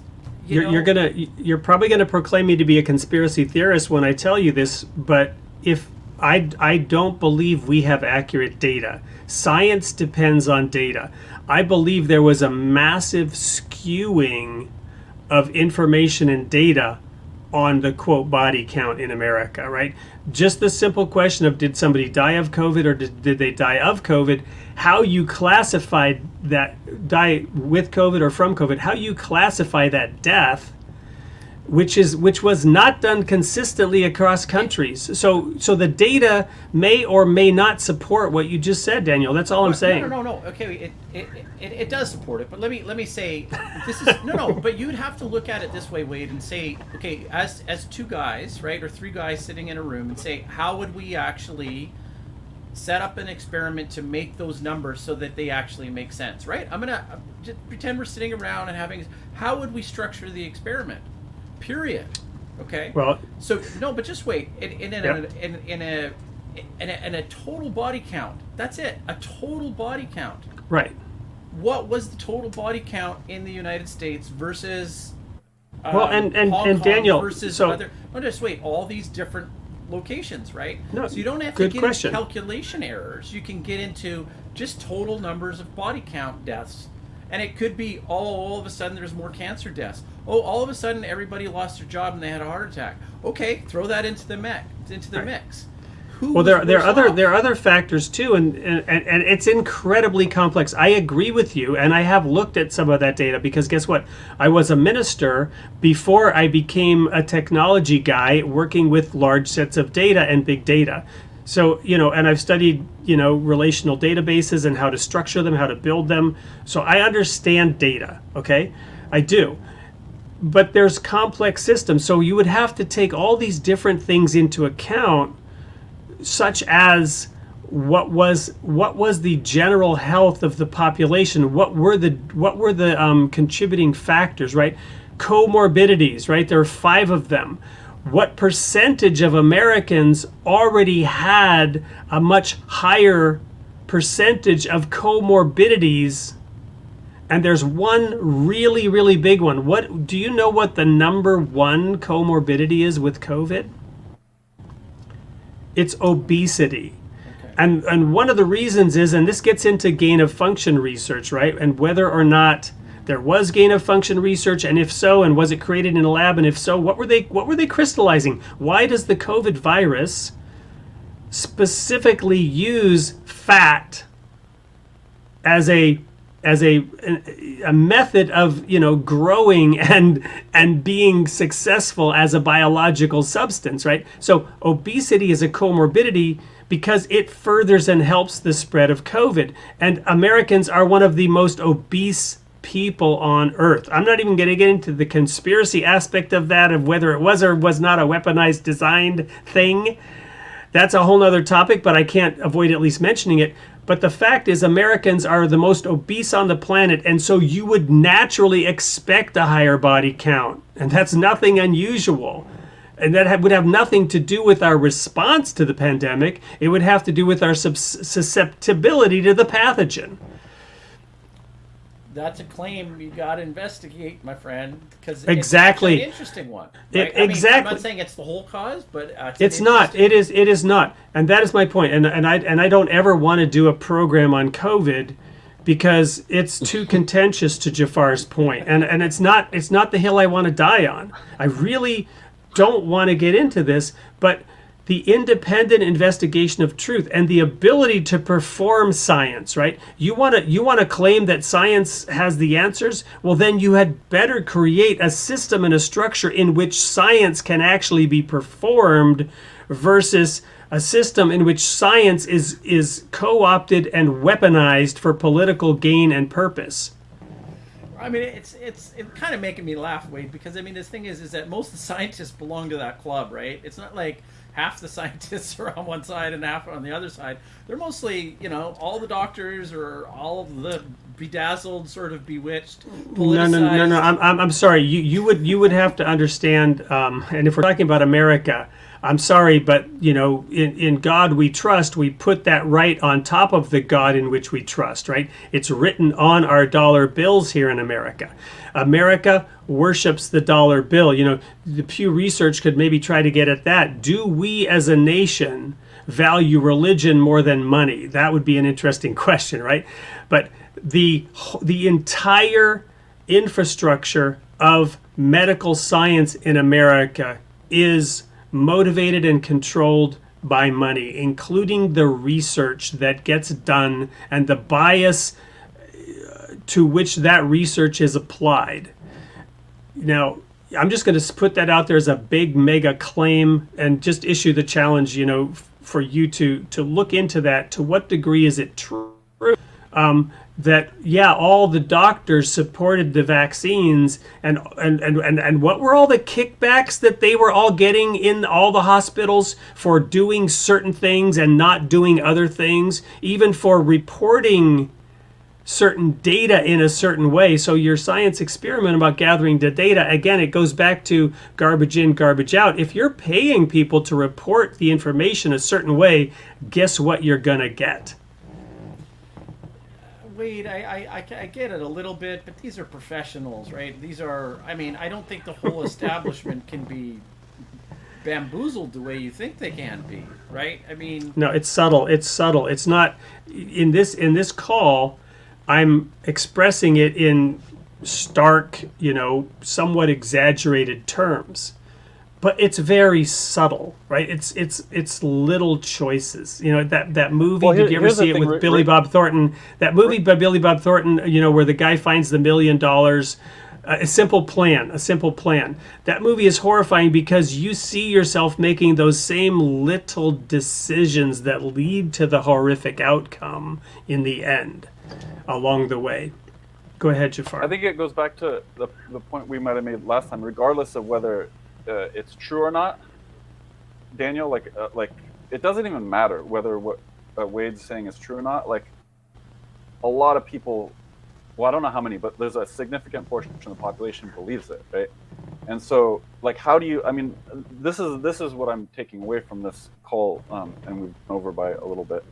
you're probably gonna proclaim me to be a conspiracy theorist when I tell you this, but if I don't believe we have accurate data. Science depends on data. I believe there was a massive skewing of information and data on the quote body count in America, right? Just the simple question of did somebody die of COVID or did they die of COVID, how you classified that die with COVID or from COVID, how you classify that death, which was not done consistently across countries. So the data may or may not support what you just said, Daniel. That's all I'm saying. No. Okay, it does support it, but let me say this is no. But you'd have to look at it this way, Wade, and say, okay, as two guys, right, or three guys sitting in a room, and say, how would we actually set up an experiment to make those numbers so that they actually make sense, right? I'm gonna just pretend we're sitting around and having. How would we structure the experiment? Period. Okay. Well. So no, but just wait. In a total body count. That's it. A total body count. Right. What was the total body count in the United States versus well, and Hong Kong Daniel, versus so, other? No, just wait. All these different locations, right? No, so you don't have to get question. into calculation errors. You can get into just total numbers of body count deaths, And it could be, all of a sudden there's more cancer deaths. Oh, all of a sudden everybody lost their job and they had a heart attack. Okay, throw that into the mix. Well, there are other factors too, and it's incredibly complex. I agree with you, and I have looked at some of that data because guess what? I was a minister before I became a technology guy working with large sets of data and big data. So, and I've studied, relational databases and how to structure them, how to build them. So I understand data, okay? I do. But there's complex systems, so you would have to take all these different things into account, such as what was the general health of the population, what were the contributing factors, right? Comorbidities, right? There are 5 of them. What percentage of Americans already had a much higher percentage of comorbidities? And there's one really, really big one. What do you know what the number 1 comorbidity is with COVID? It's obesity. Okay. And one of the reasons is, and this gets into gain of function research, right? And whether or not there was gain of function research, and if so, and was it created in a lab, and if so, what were they crystallizing? Why does the COVID virus specifically use fat as a method of growing and being successful as a biological substance, right? So obesity is a comorbidity because it furthers and helps the spread of COVID, and Americans are one of the most obese people on earth. I'm not even going to get into the conspiracy aspect of that, of whether it was or was not a weaponized designed thing. That's a whole nother topic, but I can't avoid at least mentioning it. But the fact is, Americans are the most obese on the planet, and so you would naturally expect a higher body count, and that's nothing unusual. And that would have nothing to do with our response to the pandemic. It would have to do with our susceptibility to the pathogen. That's a claim you got to investigate, my friend, because exactly. It's an interesting one. Right? Exactly. I'm not saying it's the whole cause, but it's not. It is not, and that is my point. And I don't ever want to do a program on COVID because it's too contentious, to Jafar's point, and it's not the hill I want to die on. I really don't want to get into this, but the independent investigation of truth and the ability to perform science, right? You want to claim that science has the answers? Well, then you had better create a system and a structure in which science can actually be performed versus a system in which science is co-opted and weaponized for political gain and purpose. I mean, it's kind of making me laugh, Wade, because this thing is that most of the scientists belong to that club, right? It's not like half the scientists are on one side and half are on the other side. They're mostly, all the doctors or all of the bedazzled, sort of bewitched, politicized. No. I'm sorry. You would have to understand. And if we're talking about America, I'm sorry, but in God we trust. We put that right on top of the God in which we trust. Right? It's written on our dollar bills here in America. America worships the dollar bill. The Pew Research could maybe try to get at that. Do we as a nation value religion more than money? That would be an interesting question, right? But the entire infrastructure of medical science in America is motivated and controlled by money, including the research that gets done and the bias to which that research is applied. Now, I'm just going to put that out there as a big mega claim and just issue the challenge, for you to look into that. To what degree is it true that all the doctors supported the vaccines, and what were all the kickbacks that they were all getting in all the hospitals for doing certain things and not doing other things, even for reporting certain data in a certain way? So your science experiment about gathering the data, again, it goes back to garbage in, garbage out. If you're paying people to report the information a certain way, guess what you're gonna get? Wade, I get it a little bit, but these are professionals, right? These are, I don't think the whole establishment can be bamboozled the way you think they can be, right? No, it's subtle. It's not in this call. I'm expressing it in stark, somewhat exaggerated terms. But it's very subtle, right? It's little choices. That movie. Well, did you ever here's the see it thing, with Billy Bob Thornton? That movie by Billy Bob Thornton, where the guy finds the $1 million. A simple plan. A simple plan. That movie is horrifying because you see yourself making those same little decisions that lead to the horrific outcome in the end, along the way. Go ahead, Jafar. I think it goes back to the point we might have made last time, regardless of whether it's true or not, Daniel. Like it doesn't even matter whether what Wade's saying is true or not. Like a lot of people, well, I don't know how many, but there's a significant portion of the population believes it, right? And so, like, how do you? I mean, this is what I'm taking away from this call, and we've gone over by a little bit,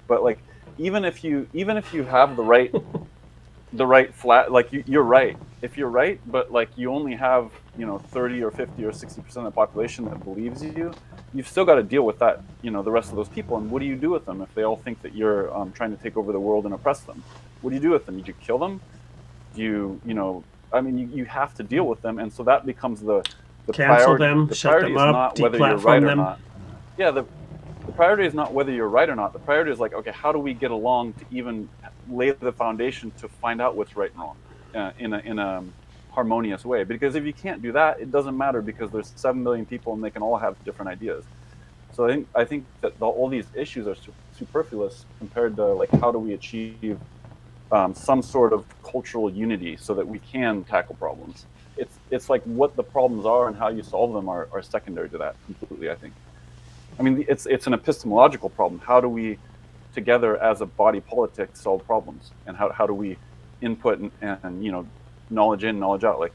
but like, even if you have the right flat, like you're right. If you're right, but like you only have 30 or 50 or 60% of the population that believes you've still got to deal with that, the rest of those people. And what do you do with them if they all think that you're trying to take over the world and oppress them? What do you do with them? Did you kill them? You have to deal with them, and so that becomes the cancel priority. them, The shut priority them is up, not whether you're right deplatform or them. not. Yeah, the priority is not whether you're right or not. The priority is like, okay, how do we get along to even lay the foundation to find out what's right and wrong in a harmonious way? Because if you can't do that, it doesn't matter, because there's 7 billion people and they can all have different ideas. So I think that all these issues are superfluous compared to like how do we achieve some sort of cultural unity so that we can tackle problems. It's like what the problems are and how you solve them are secondary to that completely, I think. I mean, it's an epistemological problem. How do we, together as a body politic, solve problems? And how do we input and knowledge in, knowledge out? Like,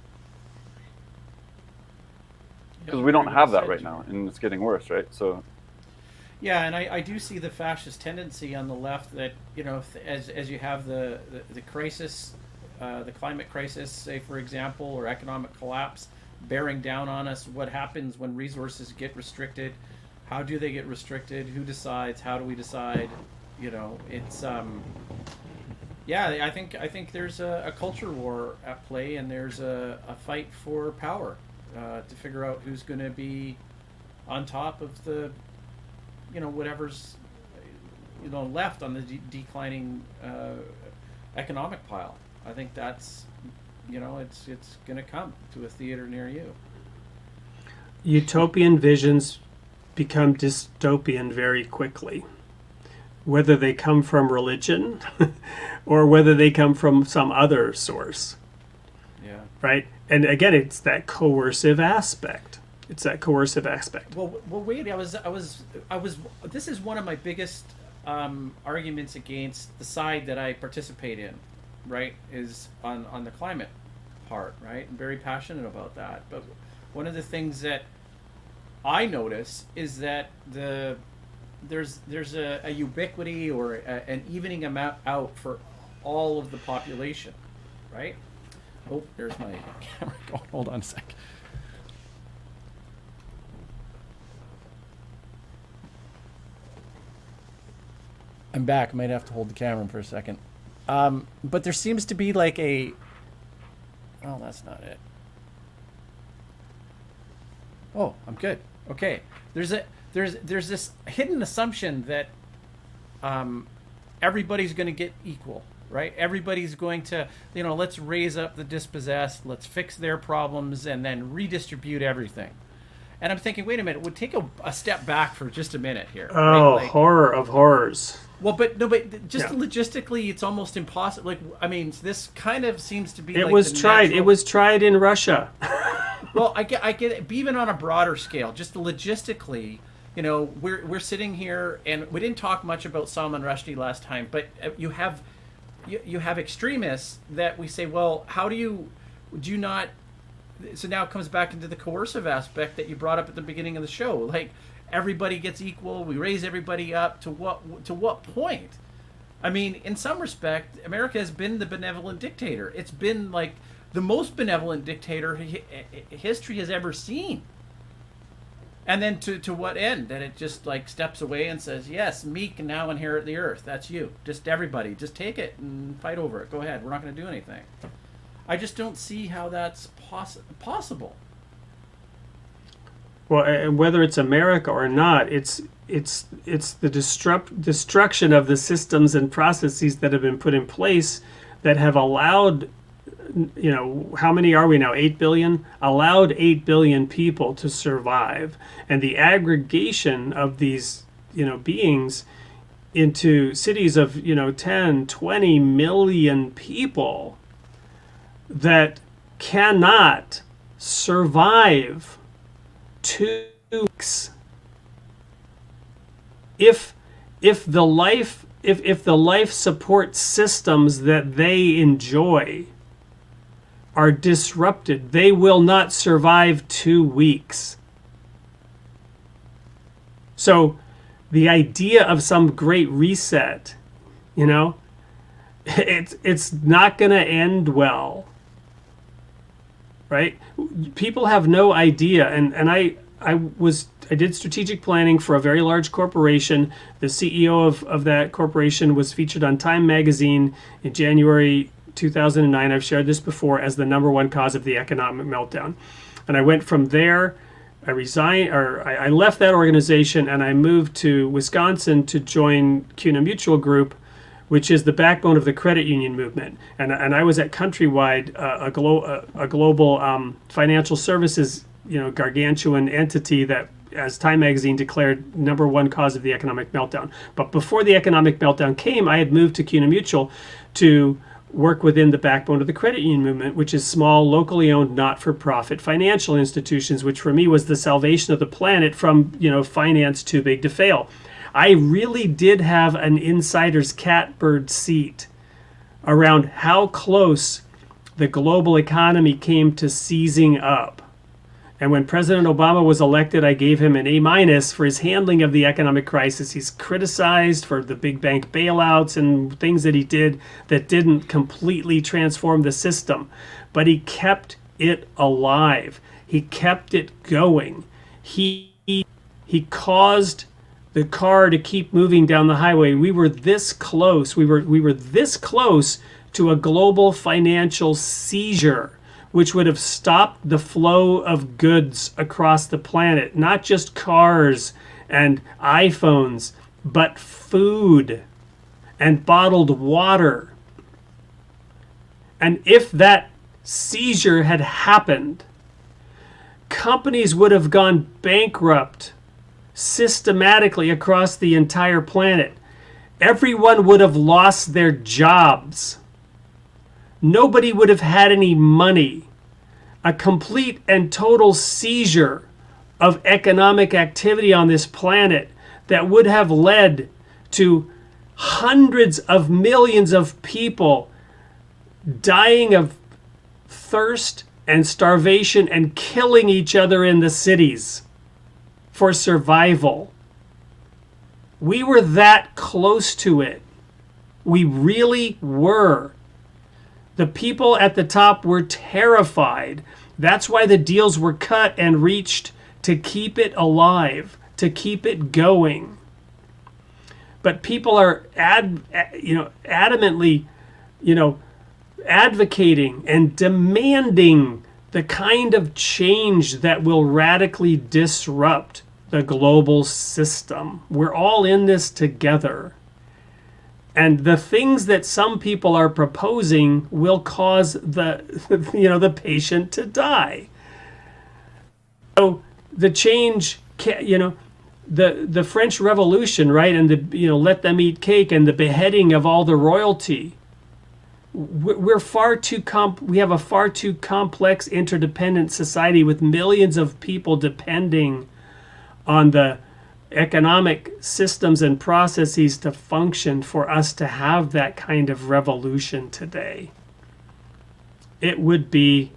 because we don't have that right now, and it's getting worse, right? So. Yeah, and I do see the fascist tendency on the left that, as you have the crisis, the climate crisis, say, for example, or economic collapse bearing down on us, what happens when resources get restricted? How do they get restricted? Who decides? How do we decide? It's I think there's a culture war at play, and there's a fight for power to figure out who's going to be on top of the whatever's left on the declining economic pile. I think that's it's going to come to a theater near you. Utopian visions become dystopian very quickly, whether they come from religion or whether they come from some other source. Yeah. Right? And again, it's that coercive aspect. Well, wait. I was. This is one of my biggest arguments against the side that I participate in. Right, is on the climate part. Right, I'm very passionate about that. But one of the things that I notice is that there's a ubiquity or an evening amount out for all of the population. Right. Oh, there's my camera going. Hold on a sec. I'm back. I might have to hold the camera for a second. But there seems to be like a... Oh, that's not it. Oh, I'm good. Okay. There's this hidden assumption that everybody's going to get equal, right? Everybody's going to, let's raise up the dispossessed, let's fix their problems, and then redistribute everything. And I'm thinking, wait a minute, we'll take a step back for just a minute here. Oh, right? horror of horrors. Well, but just logistically, it's almost impossible. Like, I mean, this kind of seems to be. It was tried. It was tried in Russia. Well, I get it. Even on a broader scale, just logistically, we're sitting here, and we didn't talk much about Salman Rushdie last time, but you have extremists that we say, well, how do you not? So now it comes back into the coercive aspect that you brought up at the beginning of the show, like. Everybody gets equal. We raise everybody up to what point? I mean, in some respect, America has been the benevolent dictator. It's been like the most benevolent dictator history has ever seen. And then to what end? That it just like steps away and says, yes, me can now inherit the earth. That's you. Just everybody. Just take it and fight over it. Go ahead. We're not going to do anything. I just don't see how that's possible. Well, and whether it's America or not, it's the destruction of the systems and processes that have been put in place that have allowed, how many are we now? 8 billion? Allowed 8 billion people to survive. And the aggregation of these, beings into cities of, 10, 20 million people that cannot survive 2 weeks. If the life support systems that they enjoy are disrupted, they will not survive 2 weeks. So the idea of some great reset, it's not going to end well. Right? People have no idea. And I did strategic planning for a very large corporation. The CEO of that corporation was featured on Time magazine in January 2009. I've shared this before, as the #1 cause of the economic meltdown. And I went from there. I resigned, or I left that organization, and I moved to Wisconsin to join CUNA Mutual Group, which is the backbone of the credit union movement. And I was at Countrywide, a global financial services, gargantuan entity that, as Time magazine declared, #1 cause of the economic meltdown. But before the economic meltdown came, I had moved to CUNA Mutual to work within the backbone of the credit union movement, which is small, locally owned, not-for-profit financial institutions, which for me was the salvation of the planet from, finance too big to fail. I really did have an insider's catbird seat around how close the global economy came to seizing up. And when President Obama was elected, I gave him an A- for his handling of the economic crisis. He's criticized for the big bank bailouts and things that he did that didn't completely transform the system. But he kept it alive. He kept it going. He caused the car to keep moving down the highway. We were this close. We were this close to a global financial seizure, which would have stopped the flow of goods across the planet. Not just cars and iPhones, but food and bottled water. And if that seizure had happened, companies would have gone bankrupt systematically across the entire planet. Everyone would have lost their jobs. Nobody would have had any money. A complete and total seizure of economic activity on this planet that would have led to hundreds of millions of people dying of thirst and starvation and killing each other in the cities for survival. We were that close to it. We really were. The people at the top were terrified. That's why the deals were cut and reached to keep it alive, to keep it going. But people are adamantly, advocating and demanding the kind of change that will radically disrupt the global system. We're all in this together. And the things that some people are proposing will cause the patient to die. So the change, the French Revolution, right, and the let them eat cake and the beheading of all the royalty. We have a far too complex, interdependent society with millions of people depending on the economic systems and processes to function for us to have that kind of revolution today. It would be,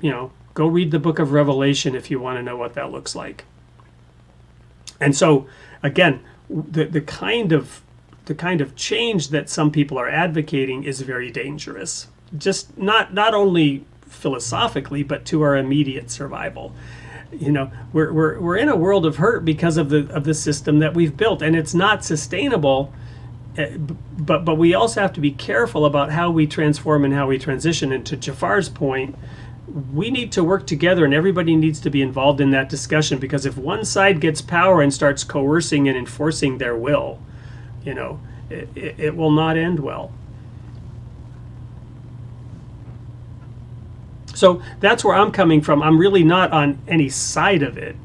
go read the book of Revelation if you want to know what that looks like. And so, again, the kind of change that some people are advocating is very dangerous. Just not only philosophically, but to our immediate survival. You know, we're in a world of hurt because of the system that we've built, and it's not sustainable. But we also have to be careful about how we transform and how we transition. And to Jafar's point, we need to work together, and everybody needs to be involved in that discussion, because if one side gets power and starts coercing and enforcing their will, you know, it will not end well. So that's where I'm coming from. I'm really not on any side of it.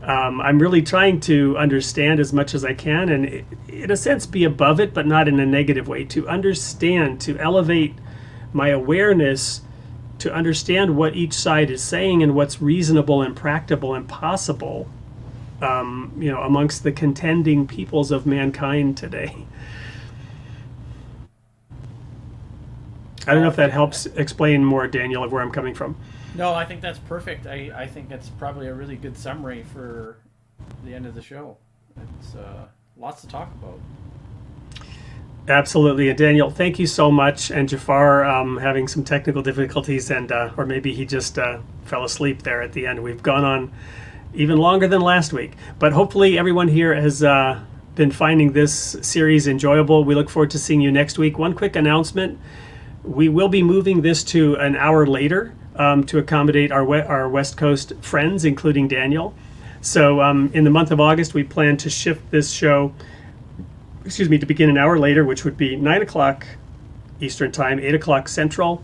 I'm really trying to understand as much as I can, and in a sense be above it, but not in a negative way. To understand, to elevate my awareness, to understand what each side is saying and what's reasonable and practical and possible, you know, amongst the contending peoples of mankind today. I don't know if that helps explain more, Daniel, of where I'm coming from. No, I think that's perfect. I think that's probably a really good summary for the end of the show. It's lots to talk about. Absolutely. And Daniel, thank you so much. And Jafar, having some technical difficulties, and or maybe he just fell asleep there at the end. We've gone on even longer than last week. But hopefully everyone here has been finding this series enjoyable. We look forward to seeing you next week. One quick announcement. We will be moving this to an hour later to accommodate our West Coast friends, including Daniel. So in the month of August, we plan to shift this show, to begin an hour later, which would be 9 o'clock Eastern Time, 8 o'clock Central,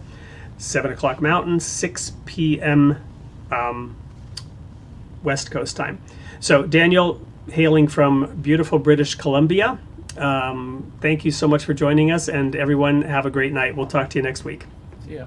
7 o'clock Mountain, 6 p.m. West Coast time. So Daniel, hailing from beautiful British Columbia, thank you so much for joining us, and everyone have a great night. We'll talk to you next week. See ya.